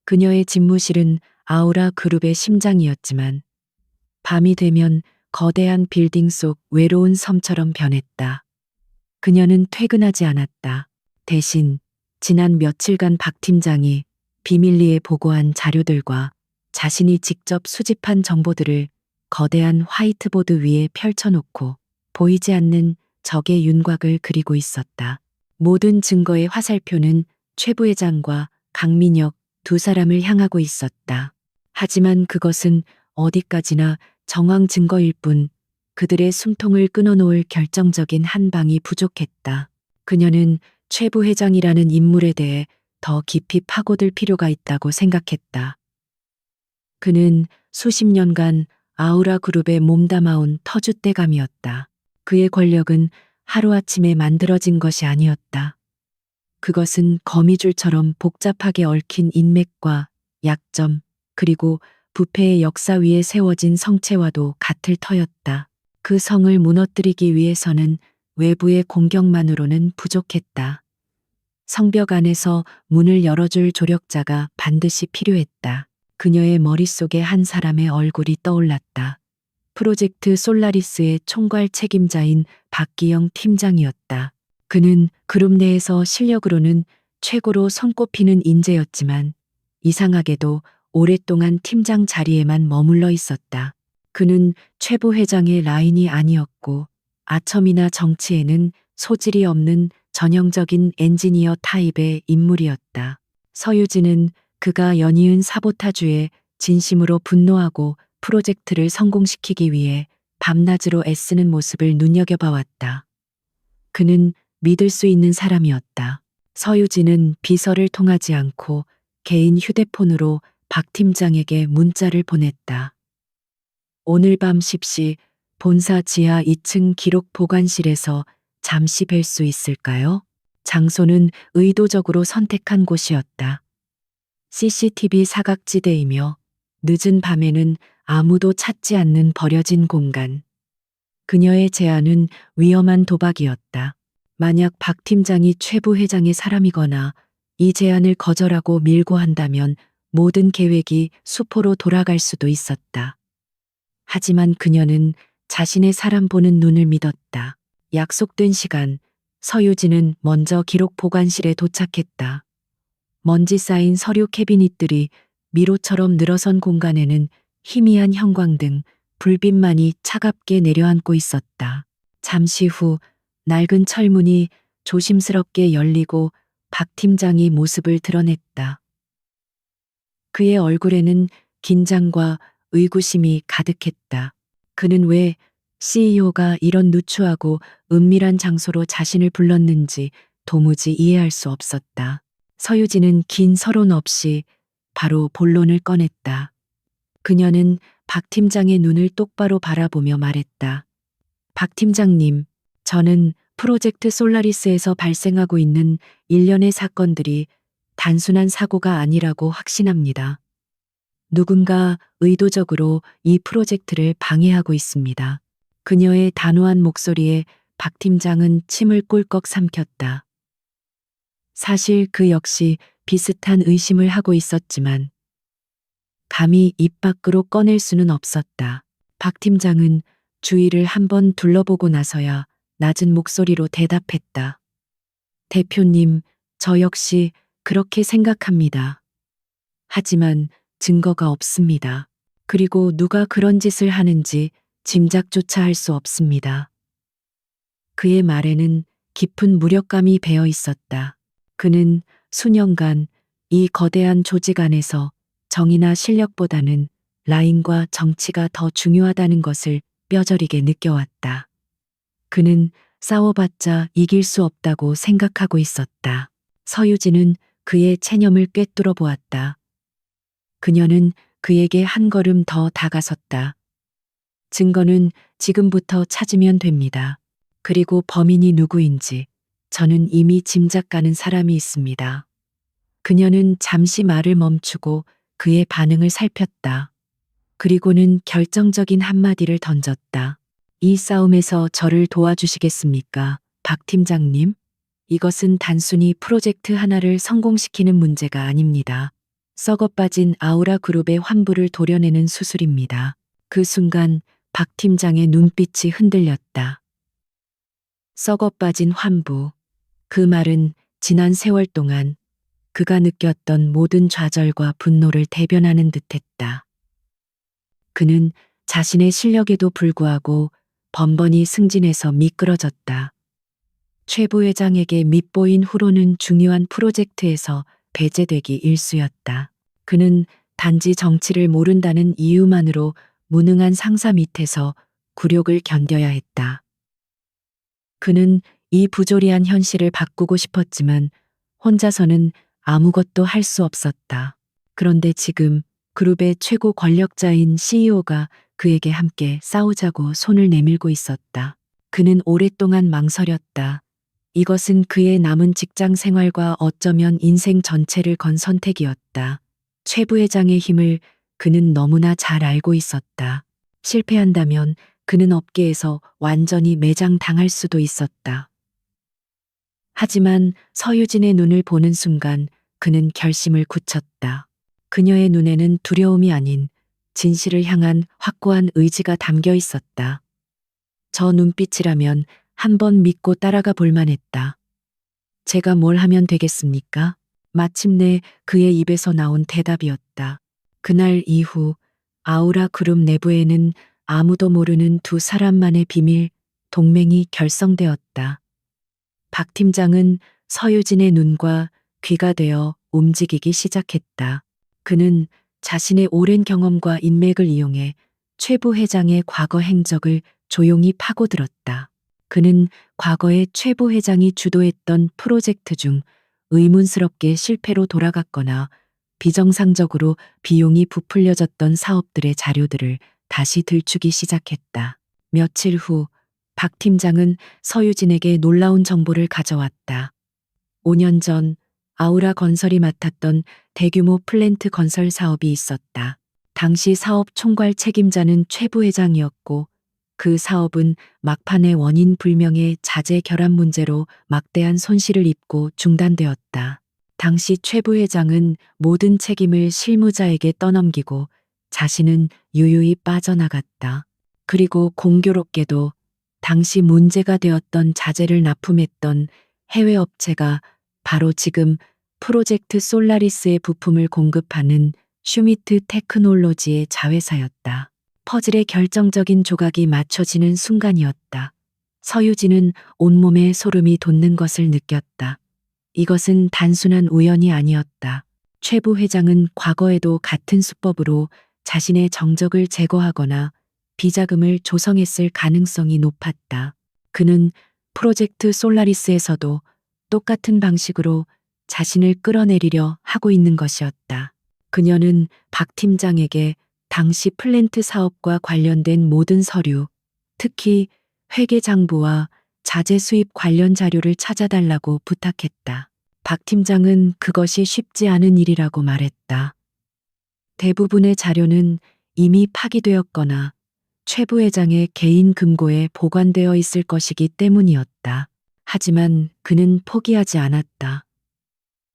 그녀의 집무실은 아우라 그룹의 심장이었지만 밤이 되면 거대한 빌딩 속 외로운 섬처럼 변했다. 그녀는 퇴근하지 않았다. 대신 지난 며칠간 박 팀장이 비밀리에 보고한 자료들과 자신이 직접 수집한 정보들을 거대한 화이트보드 위에 펼쳐놓고 보이지 않는 적의 윤곽을 그리고 있었다. 모든 증거의 화살표는 최 부회장과 강민혁 두 사람을 향하고 있었다. 하지만 그것은 어디까지나 정황 증거일 뿐 그들의 숨통을 끊어놓을 결정적인 한 방이 부족했다. 그녀는 최 부회장이라는 인물에 대해 더 깊이 파고들 필요가 있다고 생각했다. 그는 수십 년간 아우라 그룹에 몸담아온 터줏대감이었다. 그의 권력은 하루아침에 만들어진 것이 아니었다. 그것은 거미줄처럼 복잡하게 얽힌 인맥과 약점, 그리고 부패의 역사 위에 세워진 성체와도 같을 터였다. 그 성을 무너뜨리기 위해서는 외부의 공격만으로는 부족했다. 성벽 안에서 문을 열어줄 조력자가 반드시 필요했다. 그녀의 머릿속에 한 사람의 얼굴이 떠올랐다. 프로젝트 솔라리스의 총괄 책임자인 박기영 팀장이었다. 그는 그룹 내에서 실력으로는 최고로 손꼽히는 인재였지만 이상하게도 오랫동안 팀장 자리에만 머물러 있었다. 그는 최 부회장의 라인이 아니었고 아첨이나 정치에는 소질이 없는 전형적인 엔지니어 타입의 인물이었다. 서유진은 그가 연이은 사보타주에 진심으로 분노하고 프로젝트를 성공시키기 위해 밤낮으로 애쓰는 모습을 눈여겨봐왔다. 그는 믿을 수 있는 사람이었다. 서유진은 비서를 통하지 않고 개인 휴대폰으로 박 팀장에게 문자를 보냈다. 오늘 밤 10시 본사 지하 2층 기록 보관실에서 잠시 뵐 수 있을까요? 장소는 의도적으로 선택한 곳이었다. CCTV 사각지대이며 늦은 밤에는 아무도 찾지 않는 버려진 공간. 그녀의 제안은 위험한 도박이었다. 만약 박 팀장이 최 부회장의 사람이거나 이 제안을 거절하고 밀고 한다면 모든 계획이 수포로 돌아갈 수도 있었다. 하지만 그녀는 자신의 사람 보는 눈을 믿었다. 약속된 시간, 서유진은 먼저 기록 보관실에 도착했다. 먼지 쌓인 서류 캐비닛들이 미로처럼 늘어선 공간에는 희미한 형광등, 불빛만이 차갑게 내려앉고 있었다. 잠시 후 낡은 철문이 조심스럽게 열리고 박 팀장이 모습을 드러냈다. 그의 얼굴에는 긴장과 의구심이 가득했다. 그는 왜 CEO가 이런 누추하고 은밀한 장소로 자신을 불렀는지 도무지 이해할 수 없었다. 서유진은 긴 서론 없이 바로 본론을 꺼냈다. 그녀는 박 팀장의 눈을 똑바로 바라보며 말했다. 박 팀장님, 저는 프로젝트 솔라리스에서 발생하고 있는 일련의 사건들이 단순한 사고가 아니라고 확신합니다. 누군가 의도적으로 이 프로젝트를 방해하고 있습니다. 그녀의 단호한 목소리에 박 팀장은 침을 꿀꺽 삼켰다. 사실 그 역시 비슷한 의심을 하고 있었지만 감히 입 밖으로 꺼낼 수는 없었다. 박 팀장은 주위를 한번 둘러보고 나서야 낮은 목소리로 대답했다. 대표님, 저 역시 그렇게 생각합니다. 하지만 증거가 없습니다. 그리고 누가 그런 짓을 하는지 짐작조차 할 수 없습니다. 그의 말에는 깊은 무력감이 배어 있었다. 그는 수년간 이 거대한 조직 안에서 정의나 실력보다는 라인과 정치가 더 중요하다는 것을 뼈저리게 느껴왔다. 그는 싸워봤자 이길 수 없다고 생각하고 있었다. 서유진은 그의 체념을 꿰뚫어 보았다. 그녀는 그에게 한 걸음 더 다가섰다. 증거는 지금부터 찾으면 됩니다. 그리고 범인이 누구인지 저는 이미 짐작 가는 사람이 있습니다. 그녀는 잠시 말을 멈추고 그의 반응을 살폈다. 그리고는 결정적인 한마디를 던졌다. 이 싸움에서 저를 도와주시겠습니까, 박 팀장님? 이것은 단순히 프로젝트 하나를 성공시키는 문제가 아닙니다. 썩어빠진 아우라 그룹의 환부를 도려내는 수술입니다. 그 순간 박 팀장의 눈빛이 흔들렸다. 썩어빠진 환부. 그 말은 지난 세월 동안 그가 느꼈던 모든 좌절과 분노를 대변하는 듯했다. 그는 자신의 실력에도 불구하고 번번이 승진해서 미끄러졌다. 최 부회장에게 밉보인 후로는 중요한 프로젝트에서 배제되기 일쑤였다. 그는 단지 정치를 모른다는 이유만으로 무능한 상사 밑에서 굴욕을 견뎌야 했다. 그는 이 부조리한 현실을 바꾸고 싶었지만 혼자서는 아무것도 할 수 없었다. 그런데 지금 그룹의 최고 권력자인 CEO가 그에게 함께 싸우자고 손을 내밀고 있었다. 그는 오랫동안 망설였다. 이것은 그의 남은 직장 생활과 어쩌면 인생 전체를 건 선택이었다. 최 부회장의 힘을 그는 너무나 잘 알고 있었다. 실패한다면 그는 업계에서 완전히 매장당할 수도 있었다. 하지만 서유진의 눈을 보는 순간 그는 결심을 굳혔다. 그녀의 눈에는 두려움이 아닌 진실을 향한 확고한 의지가 담겨 있었다. 저 눈빛이라면 한번 믿고 따라가 볼 만했다. 제가 뭘 하면 되겠습니까? 마침내 그의 입에서 나온 대답이었다. 그날 이후 아우라 그룹 내부에는 아무도 모르는 두 사람만의 비밀 동맹이 결성되었다. 박 팀장은 서유진의 눈과 귀가 되어 움직이기 시작했다. 그는 자신의 오랜 경험과 인맥을 이용해 최 부회장의 과거 행적을 조용히 파고들었다. 그는 과거에 최 부회장이 주도했던 프로젝트 중 의문스럽게 실패로 돌아갔거나 비정상적으로 비용이 부풀려졌던 사업들의 자료들을 다시 들추기 시작했다. 며칠 후 박 팀장은 서유진에게 놀라운 정보를 가져왔다. 5년 전 아우라 건설이 맡았던 대규모 플랜트 건설 사업이 있었다. 당시 사업 총괄 책임자는 최 부회장이었고 그 사업은 막판에 원인 불명의 자재 결함 문제로 막대한 손실을 입고 중단되었다. 당시 최 부회장은 모든 책임을 실무자에게 떠넘기고 자신은 유유히 빠져나갔다. 그리고 공교롭게도 당시 문제가 되었던 자재를 납품했던 해외 업체가 바로 지금 프로젝트 솔라리스의 부품을 공급하는 슈미트 테크놀로지의 자회사였다. 퍼즐의 결정적인 조각이 맞춰지는 순간이었다. 서유진은 온몸에 소름이 돋는 것을 느꼈다. 이것은 단순한 우연이 아니었다. 최 부회장은 과거에도 같은 수법으로 자신의 정적을 제거하거나 비자금을 조성했을 가능성이 높았다. 그는 프로젝트 솔라리스에서도 똑같은 방식으로 자신을 끌어내리려 하고 있는 것이었다. 그녀는 박 팀장에게 당시 플랜트 사업과 관련된 모든 서류, 특히 회계장부와 자재 수입 관련 자료를 찾아달라고 부탁했다. 박 팀장은 그것이 쉽지 않은 일이라고 말했다. 대부분의 자료는 이미 파기되었거나 최 부회장의 개인 금고에 보관되어 있을 것이기 때문이었다. 하지만 그는 포기하지 않았다.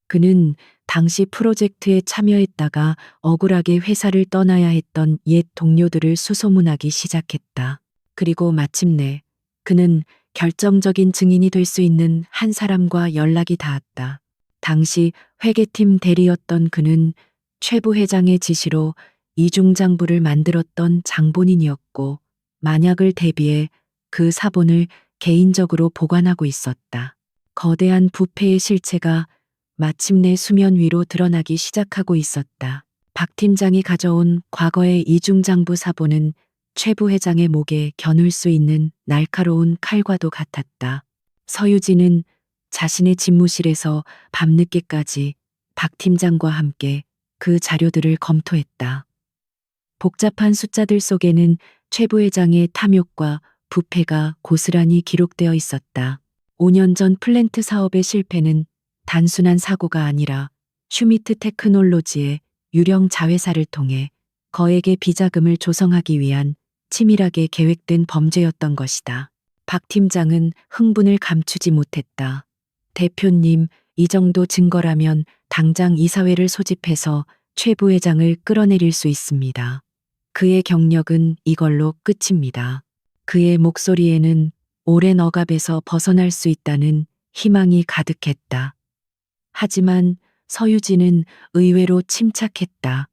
그는 당시 프로젝트에 참여했다가 억울하게 회사를 떠나야 했던 옛 동료들을 수소문하기 시작했다. 그리고 마침내 그는 결정적인 증인이 될 수 있는 한 사람과 연락이 닿았다. 당시 회계팀 대리였던 그는 최 부회장의 지시로 이중장부를 만들었던 장본인이었고 만약을 대비해 그 사본을 개인적으로 보관하고 있었다. 거대한 부패의 실체가 마침내 수면 위로 드러나기 시작하고 있었다. 박 팀장이 가져온 과거의 이중장부 사본은 최 부회장의 목에 겨눌 수 있는 날카로운 칼과도 같았다. 서유진은 자신의 집무실에서 밤늦게까지 박 팀장과 함께 그 자료들을 검토했다. 복잡한 숫자들 속에는 최 부회장의 탐욕과 부패가 고스란히 기록되어 있었다. 5년 전 플랜트 사업의 실패는 단순한 사고가 아니라 슈미트 테크놀로지의 유령 자회사를 통해 거액의 비자금을 조성하기 위한 치밀하게 계획된 범죄였던 것이다. 박 팀장은 흥분을 감추지 못했다. 대표님, 이 정도 증거라면 당장 이사회를 소집해서 최 부회장을 끌어내릴 수 있습니다. 그의 경력은 이걸로 끝입니다. 그의 목소리에는 오랜 억압에서 벗어날 수 있다는 희망이 가득했다. 하지만 서유진은 의외로 침착했다.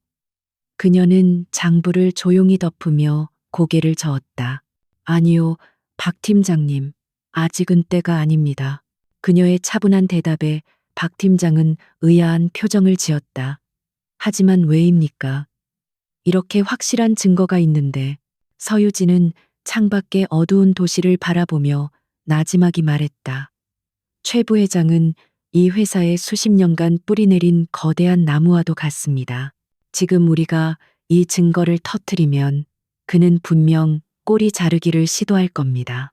그녀는 장부를 조용히 덮으며 고개를 저었다. 아니요, 박 팀장님. 아직은 때가 아닙니다. 그녀의 차분한 대답에 박 팀장은 의아한 표정을 지었다. 하지만 왜입니까? 이렇게 확실한 증거가 있는데. 서유진은 창밖의 어두운 도시를 바라보며 나지막이 말했다. 최 부회장은 이 회사에 수십 년간 뿌리내린 거대한 나무와도 같습니다. 지금 우리가 이 증거를 터뜨리면 그는 분명 꼬리 자르기를 시도할 겁니다.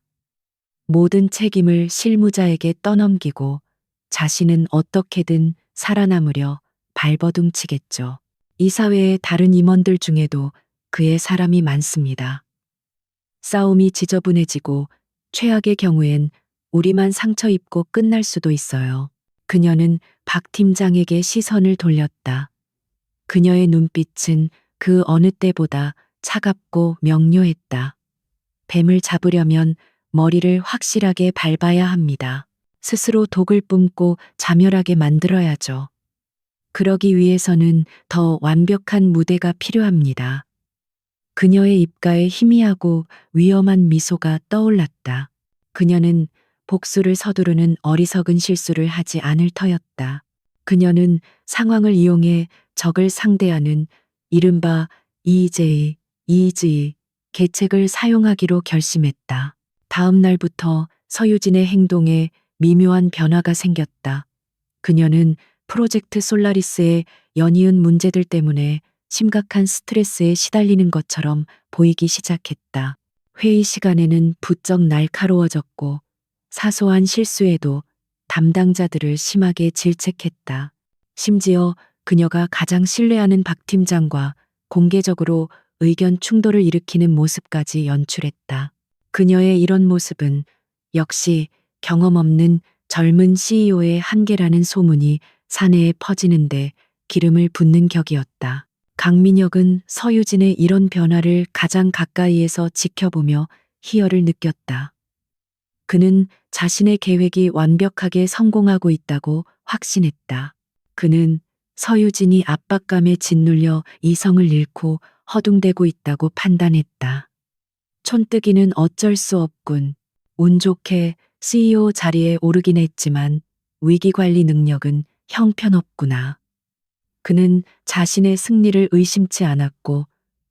모든 책임을 실무자에게 떠넘기고 자신은 어떻게든 살아남으려 발버둥치겠죠. 이 사회의 다른 임원들 중에도 그의 사람이 많습니다. 싸움이 지저분해지고 최악의 경우엔 우리만 상처 입고 끝날 수도 있어요. 그녀는 박 팀장에게 시선을 돌렸다. 그녀의 눈빛은 그 어느 때보다 차갑고 명료했다. 뱀을 잡으려면 머리를 확실하게 밟아야 합니다. 스스로 독을 뿜고 자멸하게 만들어야죠. 그러기 위해서는 더 완벽한 무대가 필요합니다. 그녀의 입가에 희미하고 위험한 미소가 떠올랐다. 그녀는 복수를 서두르는 어리석은 실수를 하지 않을 터였다. 그녀는 상황을 이용해 적을 상대하는 이른바 이지 계책을 사용하기로 결심했다. 다음 날부터 서유진의 행동에 미묘한 변화가 생겼다. 그녀는 프로젝트 솔라리스의 연이은 문제들 때문에 심각한 스트레스에 시달리는 것처럼 보이기 시작했다. 회의 시간에는 부쩍 날카로워졌고 사소한 실수에도 담당자들을 심하게 질책했다. 심지어 그녀가 가장 신뢰하는 박 팀장과 공개적으로 의견 충돌을 일으키는 모습까지 연출했다. 그녀의 이런 모습은 역시 경험 없는 젊은 CEO의 한계라는 소문이 사내에 퍼지는데 기름을 붓는 격이었다. 강민혁은 서유진의 이런 변화를 가장 가까이에서 지켜보며 희열을 느꼈다. 그는 자신의 계획이 완벽하게 성공하고 있다고 확신했다. 그는 서유진이 압박감에 짓눌려 이성을 잃고 허둥대고 있다고 판단했다. 촌뜨기는 어쩔 수 없군. 운 좋게 CEO 자리에 오르긴 했지만 위기관리 능력은 형편없구나. 그는 자신의 승리를 의심치 않았고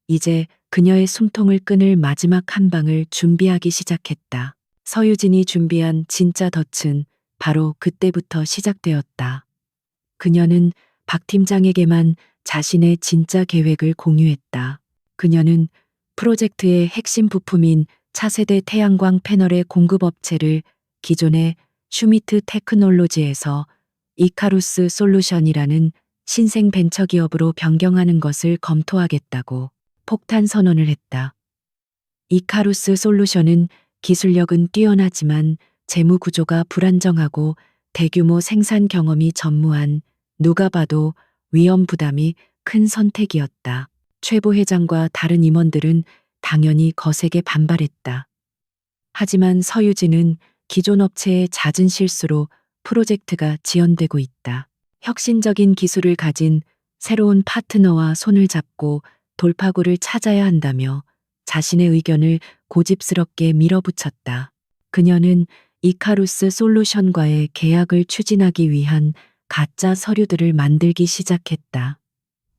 이제 그녀의 숨통을 끊을 마지막 한 방을 준비하기 시작했다. 서유진이 준비한 진짜 덫은 바로 그때부터 시작되었다. 그녀는 박 팀장에게만 자신의 진짜 계획을 공유했다. 그녀는 프로젝트의 핵심 부품인 차세대 태양광 패널의 공급업체를 기존의 슈미트 테크놀로지에서 이카루스 솔루션이라는 신생 벤처기업으로 변경하는 것을 검토하겠다고 폭탄 선언을 했다. 이카루스 솔루션은 기술력은 뛰어나지만 재무 구조가 불안정하고 대규모 생산 경험이 전무한 누가 봐도 위험 부담이 큰 선택이었다. 최 부회장과 다른 임원들은 당연히 거세게 반발했다. 하지만 서유진은 기존 업체의 잦은 실수로 프로젝트가 지연되고 있다. 혁신적인 기술을 가진 새로운 파트너와 손을 잡고 돌파구를 찾아야 한다며 자신의 의견을 고집스럽게 밀어붙였다. 그녀는 이카루스 솔루션과의 계약을 추진하기 위한 가짜 서류들을 만들기 시작했다.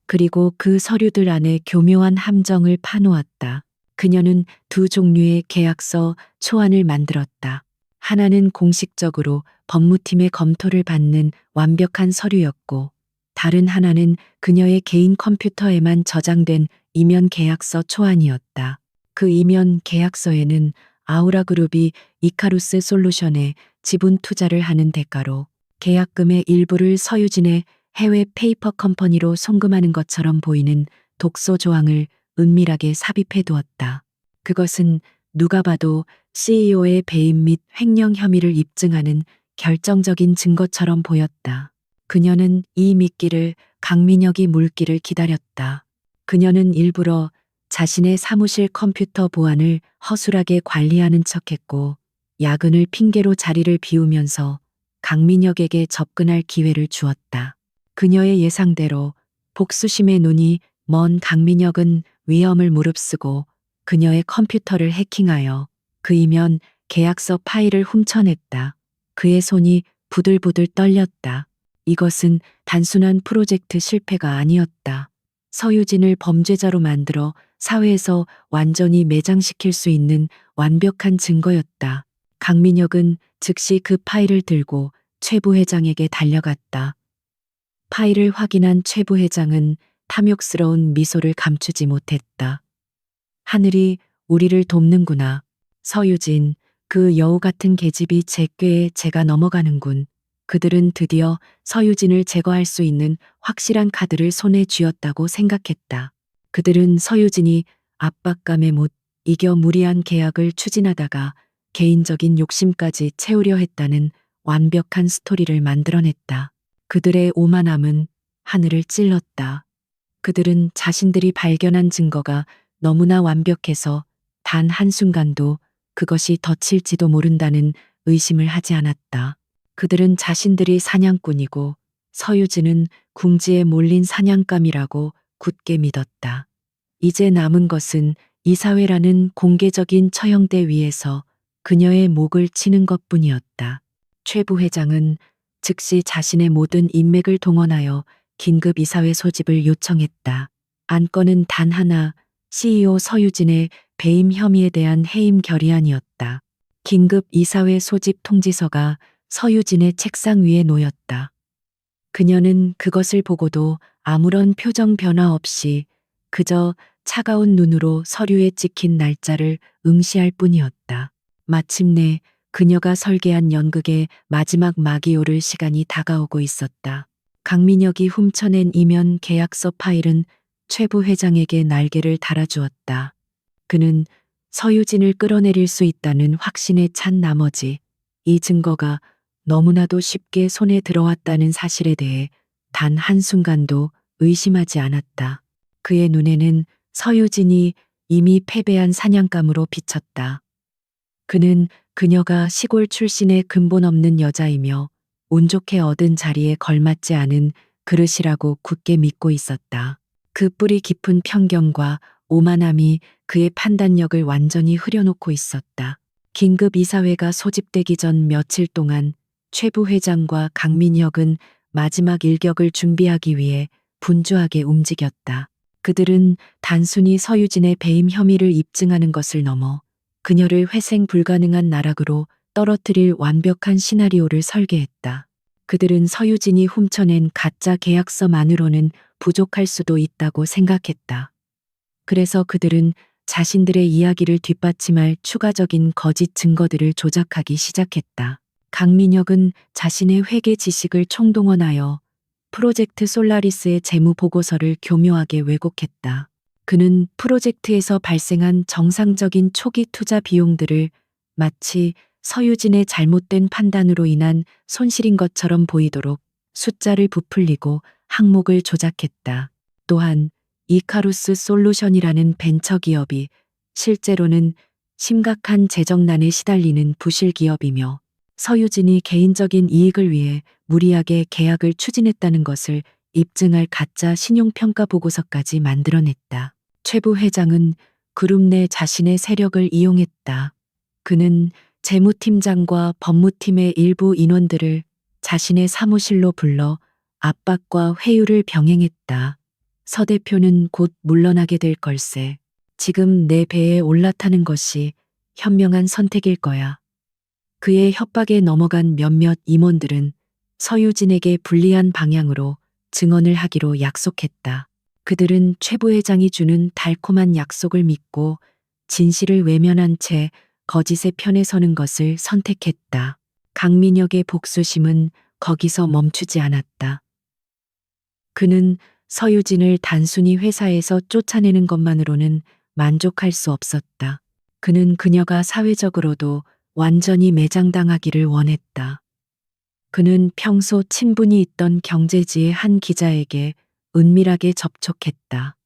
그리고 그 서류들 안에 교묘한 함정을 파놓았다. 그녀는 두 종류의 계약서 초안을 만들었다. 하나는 공식적으로 법무팀의 검토를 받는 완벽한 서류였고, 다른 하나는 그녀의 개인 컴퓨터에만 저장된 이면 계약서 초안이었다. 그 이면 계약서에는 아우라 그룹이 이카루스 솔루션에 지분 투자를 하는 대가로 계약금의 일부를 서유진의 해외 페이퍼 컴퍼니로 송금하는 것처럼 보이는 독소 조항을 은밀하게 삽입해 두었다. 그것은 누가 봐도 CEO의 배임 및 횡령 혐의를 입증하는 결정적인 증거처럼 보였다. 그녀는 이 미끼를 강민혁이 물기를 기다렸다. 그녀는 일부러 자신의 사무실 컴퓨터 보안을 허술하게 관리하는 척했고, 야근을 핑계로 자리를 비우면서 강민혁에게 접근할 기회를 주었다. 그녀의 예상대로 복수심의 눈이 먼 강민혁은 위험을 무릅쓰고 그녀의 컴퓨터를 해킹하여 그 이면 계약서 파일을 훔쳐냈다. 그의 손이 부들부들 떨렸다. 이것은 단순한 프로젝트 실패가 아니었다. 서유진을 범죄자로 만들어 사회에서 완전히 매장시킬 수 있는 완벽한 증거였다. 강민혁은 즉시 그 파일을 들고 최 부회장에게 달려갔다. 파일을 확인한 최 부회장은 탐욕스러운 미소를 감추지 못했다. 하늘이 우리를 돕는구나. 서유진, 그 여우 같은 계집이 제 꾀에 제가 넘어가는군. 그들은 드디어 서유진을 제거할 수 있는 확실한 카드를 손에 쥐었다고 생각했다. 그들은 서유진이 압박감에 못 이겨 무리한 계약을 추진하다가 개인적인 욕심까지 채우려 했다는 완벽한 스토리를 만들어냈다. 그들의 오만함은 하늘을 찔렀다. 그들은 자신들이 발견한 증거가 너무나 완벽해서 단 한순간도 그것이 덧칠지도 모른다는 의심을 하지 않았다. 그들은 자신들이 사냥꾼이고 서유진은 궁지에 몰린 사냥감이라고 굳게 믿었다. 이제 남은 것은 이사회라는 공개적인 처형대 위에서 그녀의 목을 치는 것뿐이었다. 최 부회장은 즉시 자신의 모든 인맥을 동원하여 긴급 이사회 소집을 요청했다. 안건은 단 하나, CEO 서유진의 배임 혐의에 대한 해임 결의안이었다. 긴급 이사회 소집 통지서가 서유진의 책상 위에 놓였다. 그녀는 그것을 보고도 아무런 표정 변화 없이 그저 차가운 눈으로 서류에 찍힌 날짜를 응시할 뿐이었다. 마침내 그녀가 설계한 연극의 마지막 막이 오를 시간이 다가오고 있었다. 강민혁이 훔쳐낸 이면 계약서 파일은 최 부회장에게 날개를 달아주었다. 그는 서유진을 끌어내릴 수 있다는 확신에 찬 나머지 이 증거가 너무나도 쉽게 손에 들어왔다는 사실에 대해 단 한순간도 의심하지 않았다. 그의 눈에는 서유진이 이미 패배한 사냥감으로 비쳤다. 그는 그녀가 시골 출신의 근본 없는 여자이며 운 좋게 얻은 자리에 걸맞지 않은 그릇이라고 굳게 믿고 있었다. 그 뿌리 깊은 편견과 오만함이 그의 판단력을 완전히 흐려놓고 있었다. 긴급 이사회가 소집되기 전 며칠 동안 최 부회장과 강민혁은 마지막 일격을 준비하기 위해 분주하게 움직였다. 그들은 단순히 서유진의 배임 혐의를 입증하는 것을 넘어 그녀를 회생 불가능한 나락으로 떨어뜨릴 완벽한 시나리오를 설계했다. 그들은 서유진이 훔쳐낸 가짜 계약서만으로는 부족할 수도 있다고 생각했다. 그래서 그들은 자신들의 이야기를 뒷받침할 추가적인 거짓 증거들을 조작하기 시작했다. 강민혁은 자신의 회계 지식을 총동원하여 프로젝트 솔라리스의 재무 보고서를 교묘하게 왜곡했다. 그는 프로젝트에서 발생한 정상적인 초기 투자 비용들을 마치 서유진의 잘못된 판단으로 인한 손실인 것처럼 보이도록 숫자를 부풀리고 항목을 조작했다. 또한 이카루스 솔루션이라는 벤처 기업이 실제로는 심각한 재정난에 시달리는 부실 기업이며 서유진이 개인적인 이익을 위해 무리하게 계약을 추진했다는 것을 입증할 가짜 신용평가 보고서까지 만들어냈다. 최 부회장은 그룹 내 자신의 세력을 이용했다. 그는 재무팀장과 법무팀의 일부 인원들을 자신의 사무실로 불러 압박과 회유를 병행했다. 서 대표는 곧 물러나게 될 걸세. 지금 내 배에 올라타는 것이 현명한 선택일 거야. 그의 협박에 넘어간 몇몇 임원들은 서유진에게 불리한 방향으로 증언을 하기로 약속했다. 그들은 최 부회장이 주는 달콤한 약속을 믿고 진실을 외면한 채 거짓의 편에 서는 것을 선택했다. 강민혁의 복수심은 거기서 멈추지 않았다. 그는 서유진을 단순히 회사에서 쫓아내는 것만으로는 만족할 수 없었다. 그는 그녀가 사회적으로도 완전히 매장당하기를 원했다. 그는 평소 친분이 있던 경제지의 한 기자에게 은밀하게 접촉했다.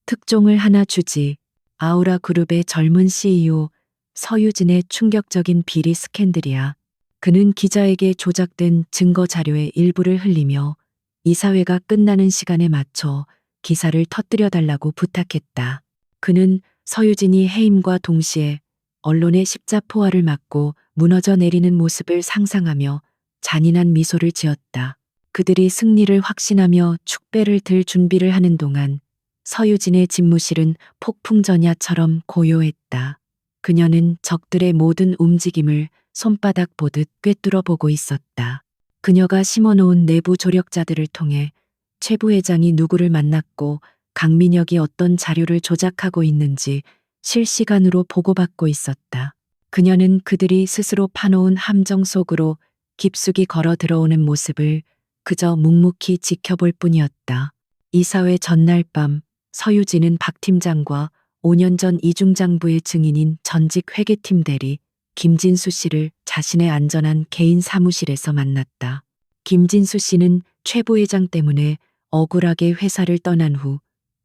특종을 하나 주지. 아우라 그룹의 젊은 CEO 서유진의 충격적인 비리 스캔들이야. 그는 기자에게 조작된 증거 자료의 일부를 흘리며 이사회가 끝나는 시간에 맞춰 기사를 터뜨려 달라고 부탁했다. 그는 서유진이 해임과 동시에 언론의 십자포화를 맞고 무너져 내리는 모습을 상상하며 잔인한 미소를 지었다. 그들이 승리를 확신하며 축배를 들 준비를 하는 동안 서유진의 집무실은 폭풍전야처럼 고요했다. 그녀는 적들의 모든 움직임을 손바닥 보듯 꿰뚫어 보고 있었다. 그녀가 심어놓은 내부 조력자들을 통해 최 부회장이 누구를 만났고 강민혁이 어떤 자료를 조작하고 있는지 실시간으로 보고받고 있었다. 그녀는 그들이 스스로 파놓은 함정 속으로 깊숙이 걸어 들어오는 모습을 그저 묵묵히 지켜볼 뿐이었다. 이사회 전날 밤 서유진은 박 팀장과 5년 전 이중장부의 증인인 전직 회계팀 대리 김진수 씨를 자신의 안전한 개인 사무실에서 만났다. 김진수 씨는 최 부회장 때문에 억울하게 회사를 떠난 후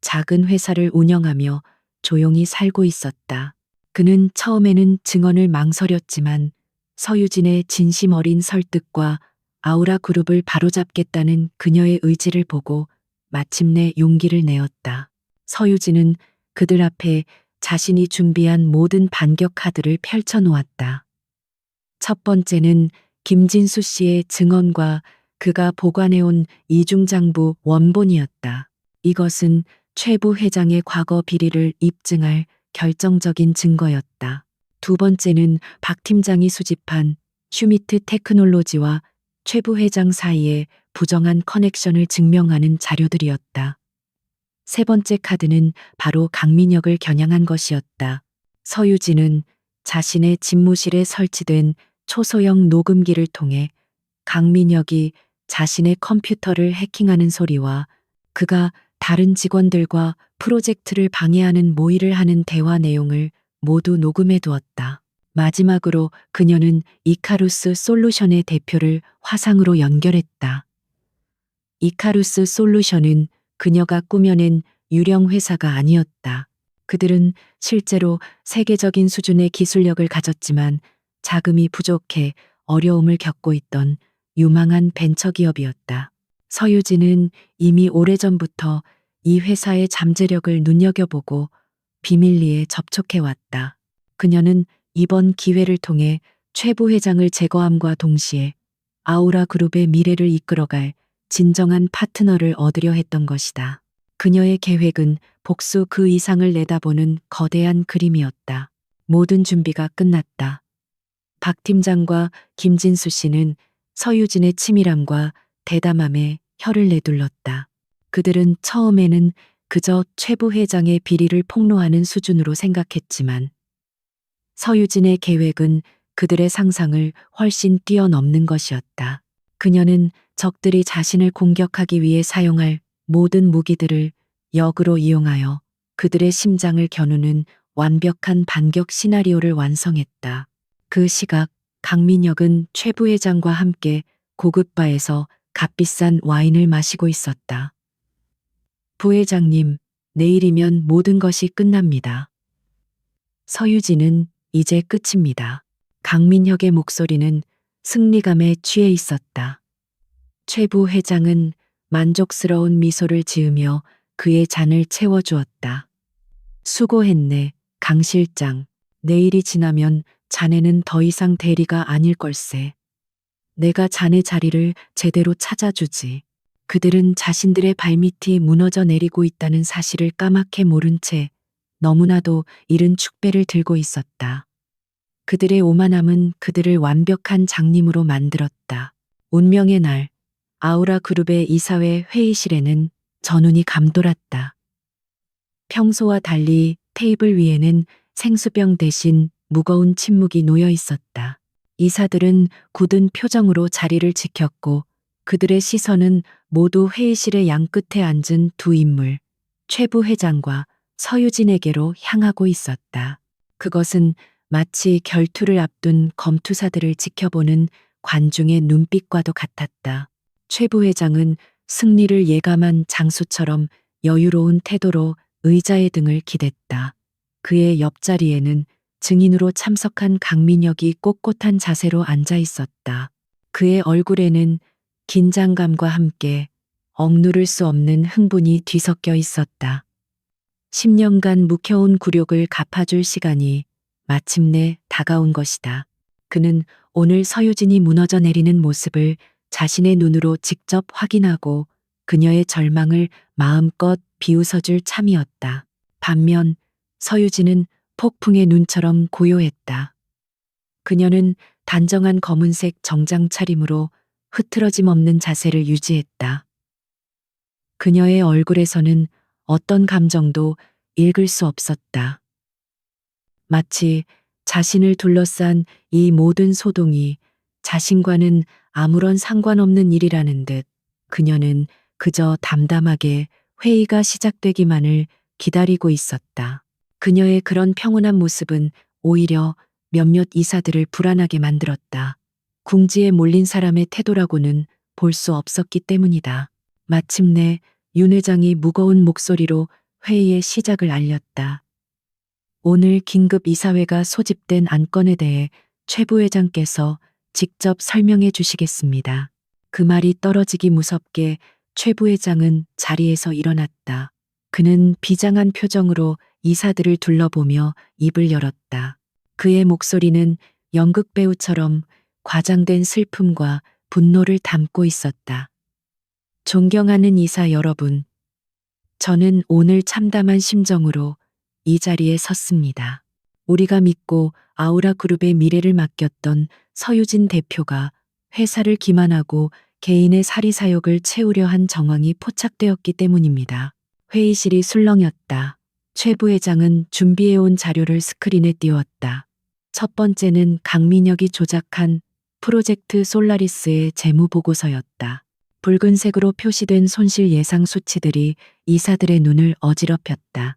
작은 회사를 운영하며 조용히 살고 있었다. 그는 처음에는 증언을 망설였지만 서유진의 진심 어린 설득과 아우라 그룹을 바로잡겠다는 그녀의 의지를 보고 마침내 용기를 내었다. 서유진은 그들 앞에 자신이 준비한 모든 반격 카드를 펼쳐놓았다. 첫 번째는 김진수 씨의 증언과 그가 보관해온 이중장부 원본이었다. 이것은 최 부회장의 과거 비리를 입증할 결정적인 증거였다. 두 번째는 박 팀장이 수집한 슈미트 테크놀로지와 최 부회장 사이의 부정한 커넥션을 증명하는 자료들이었다. 세 번째 카드는 바로 강민혁을 겨냥한 것이었다. 서유진은 자신의 집무실에 설치된 초소형 녹음기를 통해 강민혁이 자신의 컴퓨터를 해킹하는 소리와 그가 다른 직원들과 프로젝트를 방해하는 모의를 하는 대화 내용을 모두 녹음해 두었다. 마지막으로 그녀는 이카루스 솔루션의 대표를 화상으로 연결했다. 이카루스 솔루션은 그녀가 꾸며낸 유령 회사가 아니었다. 그들은 실제로 세계적인 수준의 기술력을 가졌지만 자금이 부족해 어려움을 겪고 있던 유망한 벤처기업이었다. 서유진은 이미 오래전부터 이 회사의 잠재력을 눈여겨보고 비밀리에 접촉해왔다. 그녀는 이번 기회를 통해 최 부회장을 제거함과 동시에 아우라 그룹의 미래를 이끌어갈 진정한 파트너를 얻으려 했던 것이다. 그녀의 계획은 복수 그 이상을 내다보는 거대한 그림이었다. 모든 준비가 끝났다. 박 팀장과 김진수 씨는 서유진의 치밀함과 대담함에 혀를 내둘렀다. 그들은 처음에는 그저 최 부회장의 비리를 폭로하는 수준으로 생각했지만 서유진의 계획은 그들의 상상을 훨씬 뛰어넘는 것이었다. 그녀는 적들이 자신을 공격하기 위해 사용할 모든 무기들을 역으로 이용하여 그들의 심장을 겨누는 완벽한 반격 시나리오를 완성했다. 그 시각 강민혁은 최 부회장과 함께 고급 바에서 값비싼 와인을 마시고 있었다. 부회장님, 내일이면 모든 것이 끝납니다. 서유진은 이제 끝입니다. 강민혁의 목소리는 승리감에 취해 있었다. 최 부회장은 만족스러운 미소를 지으며 그의 잔을 채워주었다. 수고했네, 강 실장. 내일이 지나면 자네는 더 이상 대리가 아닐 걸세. 내가 자네 자리를 제대로 찾아주지. 그들은 자신들의 발밑이 무너져 내리고 있다는 사실을 까맣게 모른 채 너무나도 이른 축배를 들고 있었다. 그들의 오만함은 그들을 완벽한 장님으로 만들었다. 운명의 날, 아우라 그룹의 이사회 회의실에는 전운이 감돌았다. 평소와 달리 테이블 위에는 생수병 대신 무거운 침묵이 놓여 있었다. 이사들은 굳은 표정으로 자리를 지켰고 그들의 시선은 모두 회의실의 양끝에 앉은 두 인물, 최 부회장과 서유진에게로 향하고 있었다. 그것은 마치 결투를 앞둔 검투사들을 지켜보는 관중의 눈빛과도 같았다. 최 부회장은 승리를 예감한 장수처럼 여유로운 태도로 의자의 등을 기댔다. 그의 옆자리에는 증인으로 참석한 강민혁이 꼿꼿한 자세로 앉아 있었다. 그의 얼굴에는 긴장감과 함께 억누를 수 없는 흥분이 뒤섞여 있었다. 10년간 묵혀온 굴욕을 갚아줄 시간이 마침내 다가온 것이다. 그는 오늘 서유진이 무너져 내리는 모습을 자신의 눈으로 직접 확인하고 그녀의 절망을 마음껏 비웃어줄 참이었다. 반면 서유진은 폭풍의 눈처럼 고요했다. 그녀는 단정한 검은색 정장 차림으로 흐트러짐 없는 자세를 유지했다. 그녀의 얼굴에서는 어떤 감정도 읽을 수 없었다. 마치 자신을 둘러싼 이 모든 소동이 자신과는 아무런 상관없는 일이라는 듯 그녀는 그저 담담하게 회의가 시작되기만을 기다리고 있었다. 그녀의 그런 평온한 모습은 오히려 몇몇 이사들을 불안하게 만들었다. 궁지에 몰린 사람의 태도라고는 볼 수 없었기 때문이다. 마침내 윤 회장이 무거운 목소리로 회의의 시작을 알렸다. 오늘 긴급 이사회가 소집된 안건에 대해 최 부회장께서 직접 설명해 주시겠습니다. 그 말이 떨어지기 무섭게 최 부회장은 자리에서 일어났다. 그는 비장한 표정으로 이사들을 둘러보며 입을 열었다. 그의 목소리는 연극 배우처럼 과장된 슬픔과 분노를 담고 있었다. 존경하는 이사 여러분, 저는 오늘 참담한 심정으로 이 자리에 섰습니다. 우리가 믿고 아우라 그룹의 미래를 맡겼던 서유진 대표가 회사를 기만하고 개인의 사리사욕을 채우려 한 정황이 포착되었기 때문입니다. 회의실이 술렁였다. 최 부회장은 준비해온 자료를 스크린에 띄웠다. 첫 번째는 강민혁이 조작한 프로젝트 솔라리스의 재무 보고서였다. 붉은색으로 표시된 손실 예상 수치들이 이사들의 눈을 어지럽혔다.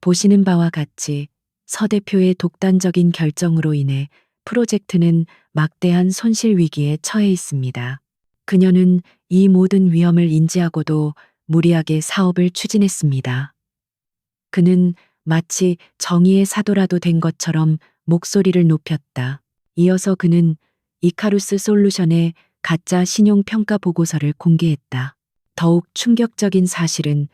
보시는 바와 같이 서 대표의 독단적인 결정으로 인해 프로젝트는 막대한 손실 위기에 처해 있습니다. 그녀는 이 모든 위험을 인지하고도 무리하게 사업을 추진했습니다. 그는 마치 정의의 사도라도 된 것처럼 목소리를 높였다. 이어서 그는 이카루스 솔루션의 가짜 신용평가 보고서를 공개했다. 더욱 충격적인 사실은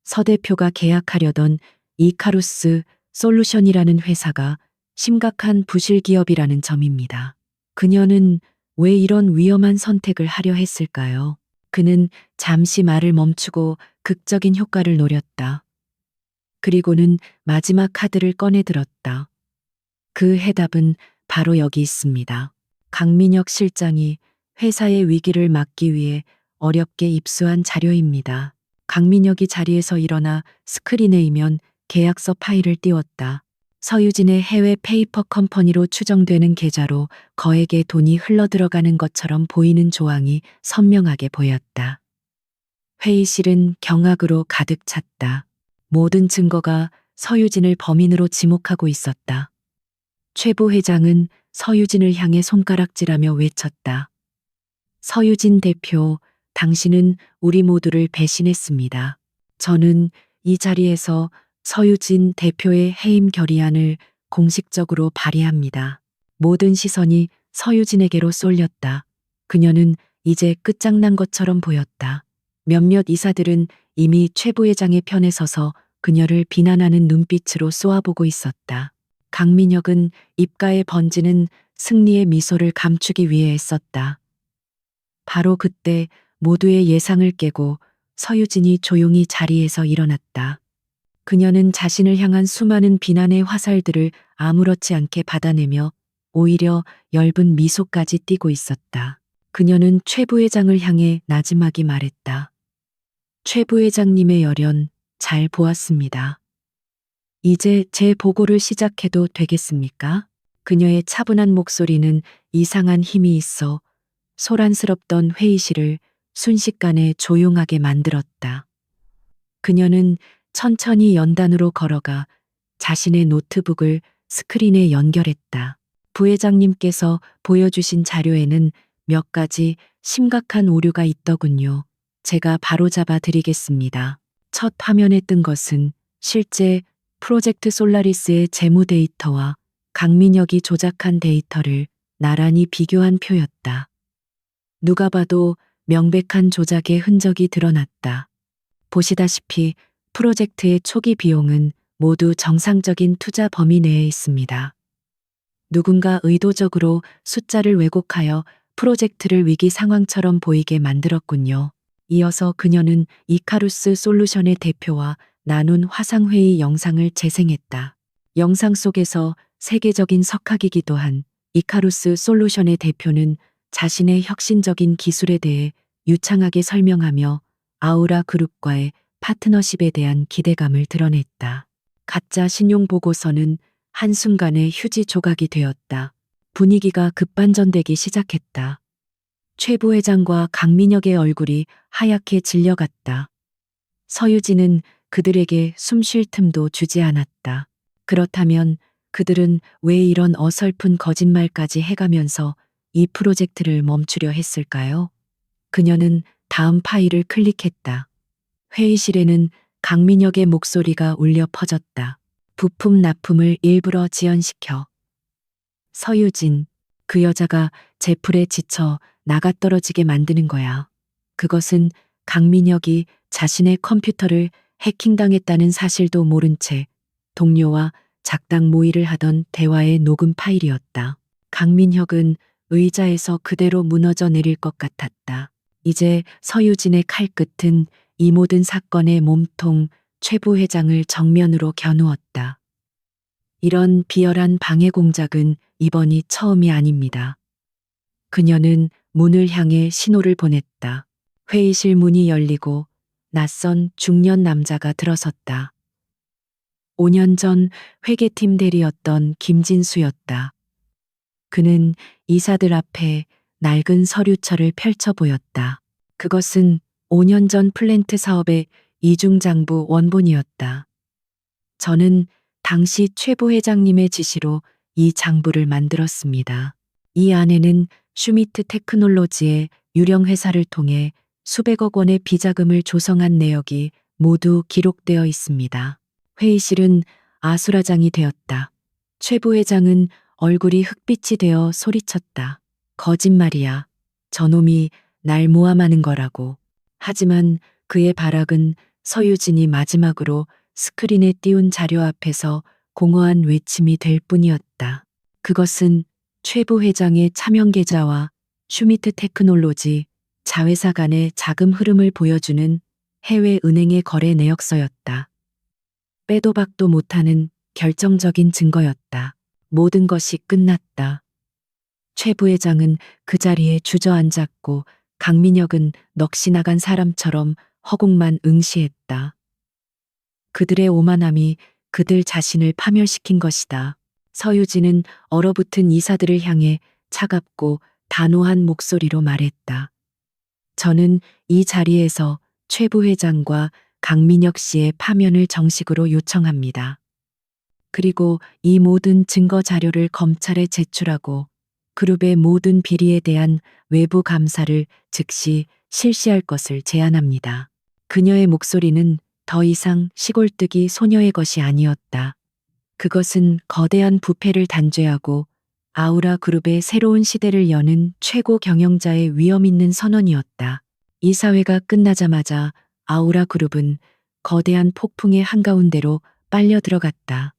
서 대표가 계약하려던 이카루스 솔루션이라는 회사가 심각한 부실 기업이라는 점입니다. 그녀는 왜 이런 위험한 선택을 하려 했을까요? 그는 잠시 말을 멈추고 극적인 효과를 노렸다. 그리고는 마지막 카드를 꺼내 들었다. 그 해답은 바로 여기 있습니다. 강민혁 실장이 회사의 위기를 막기 위해 어렵게 입수한 자료입니다. 강민혁이 자리에서 일어나 스크린에 이면 계약서 파일을 띄웠다. 서유진의 해외 페이퍼 컴퍼니로 추정되는 계좌로 거액의 돈이 흘러들어가는 것처럼 보이는 조항이 선명하게 보였다. 회의실은 경악으로 가득 찼다. 모든 증거가 서유진을 범인으로 지목하고 있었다. 최 부회장은 서유진을 향해 손가락질하며 외쳤다. 서유진 대표, 당신은 우리 모두를 배신했습니다. 저는 이 자리에서 서유진 대표의 해임 결의안을 공식적으로 발의합니다. 모든 시선이 서유진에게로 쏠렸다. 그녀는 이제 끝장난 것처럼 보였다. 몇몇 이사들은 이미 최 부회장의 편에 서서 그녀를 비난하는 눈빛으로 쏘아보고 있었다. 강민혁은 입가에 번지는 승리의 미소를 감추기 위해 애썼다. 바로 그때 모두의 예상을 깨고 서유진이 조용히 자리에서 일어났다. 그녀는 자신을 향한 수많은 비난의 화살들을 아무렇지 않게 받아내며 오히려 엷은 미소까지 띠고 있었다. 그녀는 최 부회장을 향해 나지막이 말했다. 최 부회장님의 열연 잘 보았습니다. 이제 제 보고를 시작해도 되겠습니까? 그녀의 차분한 목소리는 이상한 힘이 있어 소란스럽던 회의실을 순식간에 조용하게 만들었다. 그녀는 천천히 연단으로 걸어가 자신의 노트북을 스크린에 연결했다. 부회장님께서 보여주신 자료에는 몇 가지 심각한 오류가 있더군요. 제가 바로잡아 드리겠습니다. 첫 화면에 뜬 것은 실제 프로젝트 솔라리스의 재무 데이터와 강민혁이 조작한 데이터를 나란히 비교한 표였다. 누가 봐도 명백한 조작의 흔적이 드러났다. 보시다시피 프로젝트의 초기 비용은 모두 정상적인 투자 범위 내에 있습니다. 누군가 의도적으로 숫자를 왜곡하여 프로젝트를 위기 상황처럼 보이게 만들었군요. 이어서 그녀는 이카루스 솔루션의 대표와 나눈 화상회의 영상을 재생했다. 영상 속에서 세계적인 석학이기도 한 이카루스 솔루션의 대표는 자신의 혁신적인 기술에 대해 유창하게 설명하며 아우라 그룹과의 파트너십에 대한 기대감을 드러냈다. 가짜 신용 보고서는 한순간에 휴지 조각이 되었다. 분위기가 급반전되기 시작했다. 최 부회장과 강민혁의 얼굴이 하얗게 질려갔다. 서유진은 그들에게 숨 쉴 틈도 주지 않았다. 그렇다면 그들은 왜 이런 어설픈 거짓말까지 해가면서 이 프로젝트를 멈추려 했을까요? 그녀는 다음 파일을 클릭했다. 회의실에는 강민혁의 목소리가 울려 퍼졌다. 부품 납품을 일부러 지연시켜. 서유진, 그 여자가 제풀에 지쳐 나가떨어지게 만드는 거야. 그것은 강민혁이 자신의 컴퓨터를 해킹당했다는 사실도 모른 채 동료와 작당 모의를 하던 대화의 녹음 파일이었다. 강민혁은 의자에서 그대로 무너져 내릴 것 같았다. 이제 서유진의 칼끝은 이 모든 사건의 몸통 최 부회장을 정면으로 겨누었다. 이런 비열한 방해 공작은 이번이 처음이 아닙니다. 그녀는 문을 향해 신호를 보냈다. 회의실 문이 열리고 낯선 중년 남자가 들어섰다. 5년 전 회계팀 대리였던 김진수였다. 그는 이사들 앞에 낡은 서류철을 펼쳐 보였다. 그것은 5년 전 플랜트 사업의 이중장부 원본이었다. 저는 당시 최 부회장님의 지시로 이 장부를 만들었습니다. 이 안에는 슈미트 테크놀로지의 유령 회사를 통해 수백억 원의 비자금을 조성한 내역이 모두 기록되어 있습니다. 회의실은 아수라장이 되었다. 최 부회장은 얼굴이 흑빛이 되어 소리쳤다. 거짓말이야. 저놈이 날 모함하는 거라고. 하지만 그의 발악은 서유진이 마지막으로 스크린에 띄운 자료 앞에서 공허한 외침이 될 뿐이었다. 그것은 최 부회장의 차명 계좌와 슈미트 테크놀로지 자회사 간의 자금 흐름을 보여주는 해외 은행의 거래 내역서였다. 빼도 박도 못하는 결정적인 증거였다. 모든 것이 끝났다. 최 부회장은 그 자리에 주저앉았고 강민혁은 넋이 나간 사람처럼 허공만 응시했다. 그들의 오만함이 그들 자신을 파멸시킨 것이다. 서유진은 얼어붙은 이사들을 향해 차갑고 단호한 목소리로 말했다. 저는 이 자리에서 최 부회장과 강민혁 씨의 파면을 정식으로 요청합니다. 그리고 이 모든 증거 자료를 검찰에 제출하고 그룹의 모든 비리에 대한 외부 감사를 즉시 실시할 것을 제안합니다. 그녀의 목소리는 더 이상 시골뜨기 소녀의 것이 아니었다. 그것은 거대한 부패를 단죄하고 아우라 그룹의 새로운 시대를 여는 최고 경영자의 위험 있는 선언이었다. 이 사회가 끝나자마자 아우라 그룹은 거대한 폭풍의 한가운데로 빨려 들어갔다.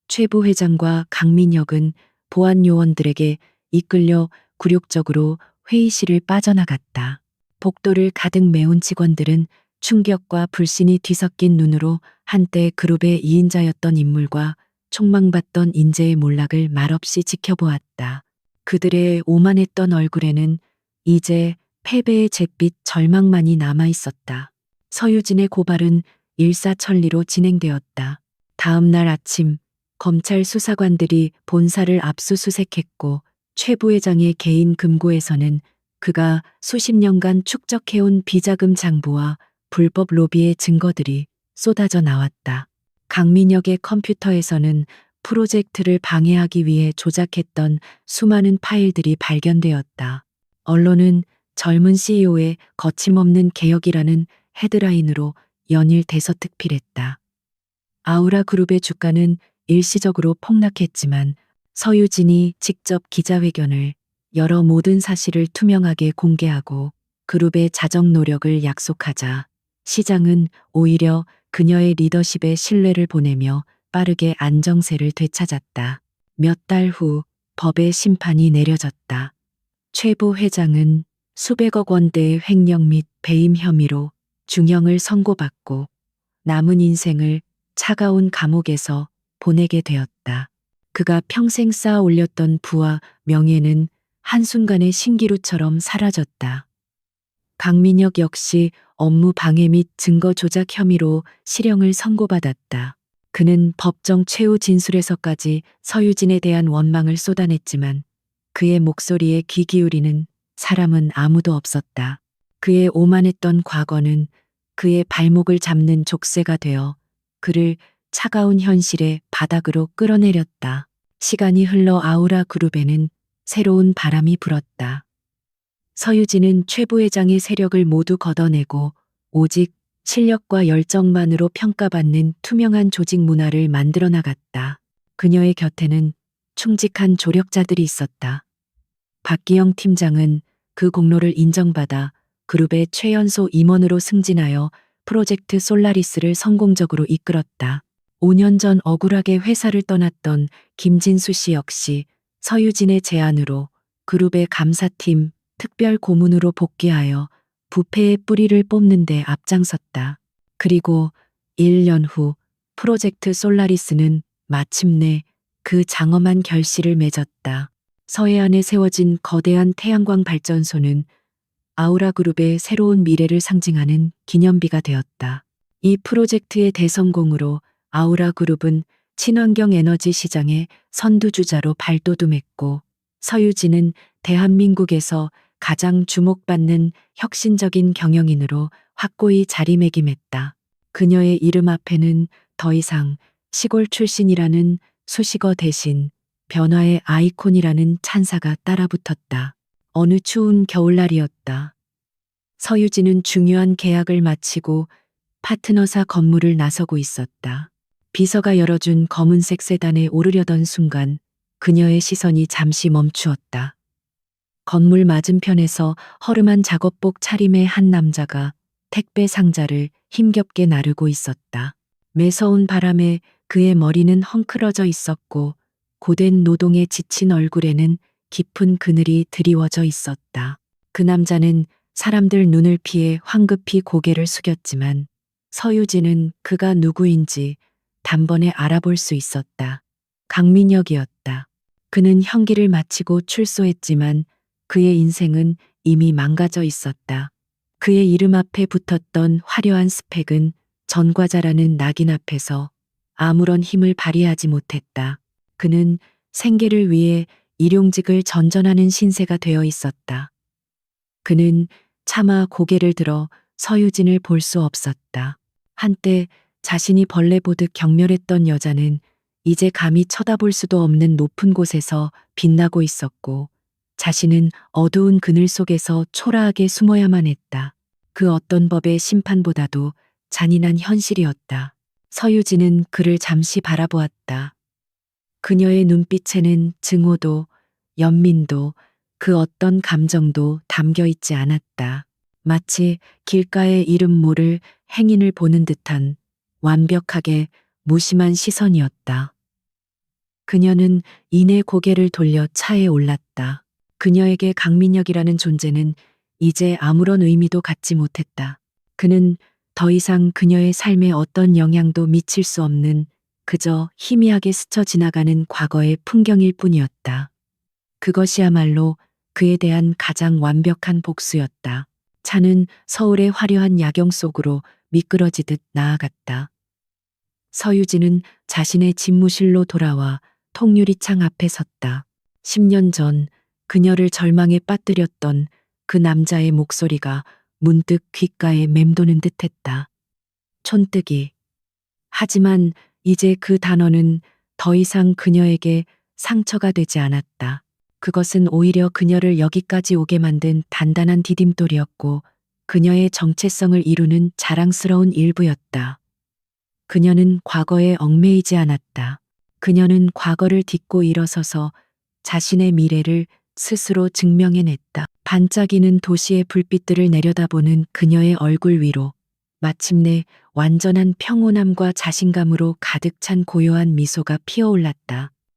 최 부회장과 강민혁은 보안 요원들에게 이끌려 굴욕적으로 회의실을 빠져나갔다. 복도를 가득 메운 직원들은 충격과 불신이 뒤섞인 눈으로 한때 그룹의 2인자였던 인물과 촉망받던 인재의 몰락을 말없이 지켜보았다. 그들의 오만했던 얼굴에는 이제 패배의 잿빛 절망만이 남아 있었다. 서유진의 고발은 일사천리로 진행되었다. 다음 날 아침 검찰 수사관들이 본사를 압수수색했고 최 부회장의 개인 금고에서는 그가 수십 년간 축적해온 비자금 장부와 불법 로비의 증거들이 쏟아져 나왔다. 강민혁의 컴퓨터에서는 프로젝트를 방해하기 위해 조작했던 수많은 파일들이 발견되었다. 언론은 젊은 CEO의 거침없는 개혁이라는 헤드라인으로 연일 대서특필했다. 아우라 그룹의 주가는 일시적으로 폭락했지만 서유진이 직접 기자회견을 열어 모든 사실을 투명하게 공개하고 그룹의 자정 노력을 약속하자 시장은 오히려 그녀의 리더십에 신뢰를 보내며 빠르게 안정세를 되찾았다. 몇 달 후 법의 심판이 내려졌다. 최 부회장은 수백억 원대의 횡령 및 배임 혐의로 중형을 선고받고 남은 인생을 차가운 감옥에서 보내게 되었다. 그가 평생 쌓아 올렸던 부와 명예는 한순간에 신기루처럼 사라졌다. 강민혁 역시 업무 방해 및 증거 조작 혐의로 실형을 선고받았다. 그는 법정 최후 진술에서까지 서유진에 대한 원망을 쏟아냈지만 그의 목소리에 귀 기울이는 사람은 아무도 없었다. 그의 오만했던 과거는 그의 발목을 잡는 족쇄가 되어 그를 차가운 현실의 바닥으로 끌어내렸다. 시간이 흘러 아우라 그룹에는 새로운 바람이 불었다. 서유진은 최 부회장의 세력을 모두 걷어내고 오직 실력과 열정만으로 평가받는 투명한 조직 문화를 만들어 나갔다. 그녀의 곁에는 충직한 조력자들이 있었다. 박기영 팀장은 그 공로를 인정받아 그룹의 최연소 임원으로 승진하여 프로젝트 솔라리스를 성공적으로 이끌었다. 5년 전 억울하게 회사를 떠났던 김진수 씨 역시 서유진의 제안으로 그룹의 감사팀 특별 고문으로 복귀하여 부패의 뿌리를 뽑는 데 앞장섰다. 그리고 1년 후 프로젝트 솔라리스는 마침내 그 장엄한 결실을 맺었다. 서해안에 세워진 거대한 태양광 발전소는 아우라 그룹의 새로운 미래를 상징하는 기념비가 되었다. 이 프로젝트의 대성공으로 아우라 그룹은 친환경 에너지 시장의 선두주자로 발돋움했고 서유진은 대한민국에서 가장 주목받는 혁신적인 경영인으로 확고히 자리매김했다. 그녀의 이름 앞에는 더 이상 시골 출신이라는 수식어 대신 변화의 아이콘이라는 찬사가 따라붙었다. 어느 추운 겨울날이었다. 서유진은 중요한 계약을 마치고 파트너사 건물을 나서고 있었다. 비서가 열어준 검은색 세단에 오르려던 순간 그녀의 시선이 잠시 멈추었다. 건물 맞은편에서 허름한 작업복 차림의 한 남자가 택배 상자를 힘겹게 나르고 있었다. 매서운 바람에 그의 머리는 헝클어져 있었고 고된 노동에 지친 얼굴에는 깊은 그늘이 드리워져 있었다. 그 남자는 사람들 눈을 피해 황급히 고개를 숙였지만 서유진은 그가 누구인지 단번에 알아볼 수 있었다. 강민혁이었다. 그는 형기를 마치고 출소했지만 그의 인생은 이미 망가져 있었다. 그의 이름 앞에 붙었던 화려한 스펙은 전과자라는 낙인 앞에서 아무런 힘을 발휘하지 못했다. 그는 생계를 위해 일용직을 전전하는 신세가 되어 있었다. 그는 차마 고개를 들어 서유진을 볼 수 없었다. 한때 자신이 벌레 보듯 경멸했던 여자는 이제 감히 쳐다볼 수도 없는 높은 곳에서 빛나고 있었고 자신은 어두운 그늘 속에서 초라하게 숨어야만 했다. 그 어떤 법의 심판보다도 잔인한 현실이었다. 서유진은 그를 잠시 바라보았다. 그녀의 눈빛에는 증오도 연민도 그 어떤 감정도 담겨 있지 않았다. 마치 길가에 이름 모를 행인을 보는 듯한 완벽하게 무심한 시선이었다. 그녀는 이내 고개를 돌려 차에 올랐다. 그녀에게 강민혁이라는 존재는 이제 아무런 의미도 갖지 못했다. 그는 더 이상 그녀의 삶에 어떤 영향도 미칠 수 없는 그저 희미하게 스쳐 지나가는 과거의 풍경일 뿐이었다. 그것이야말로 그에 대한 가장 완벽한 복수였다. 차는 서울의 화려한 야경 속으로 미끄러지듯 나아갔다. 서유진은 자신의 집무실로 돌아와 통유리창 앞에 섰다. 10년 전 그녀를 절망에 빠뜨렸던 그 남자의 목소리가 문득 귓가에 맴도는 듯했다. 촌뜨기. 하지만 이제 그 단어는 더 이상 그녀에게 상처가 되지 않았다. 그것은 오히려 그녀를 여기까지 오게 만든 단단한 디딤돌이었고 그녀의 정체성을 이루는 자랑스러운 일부였다. 그녀는 과거에 얽매이지 않았다. 그녀는 과거를 딛고 일어서서 자신의 미래를 스스로 증명해냈다. 반짝이는 도시의 불빛들을 내려다보는 그녀의 얼굴 위로 마침내 완전한 평온함과 자신감으로 가득 찬 고요한 미소가 피어올랐다.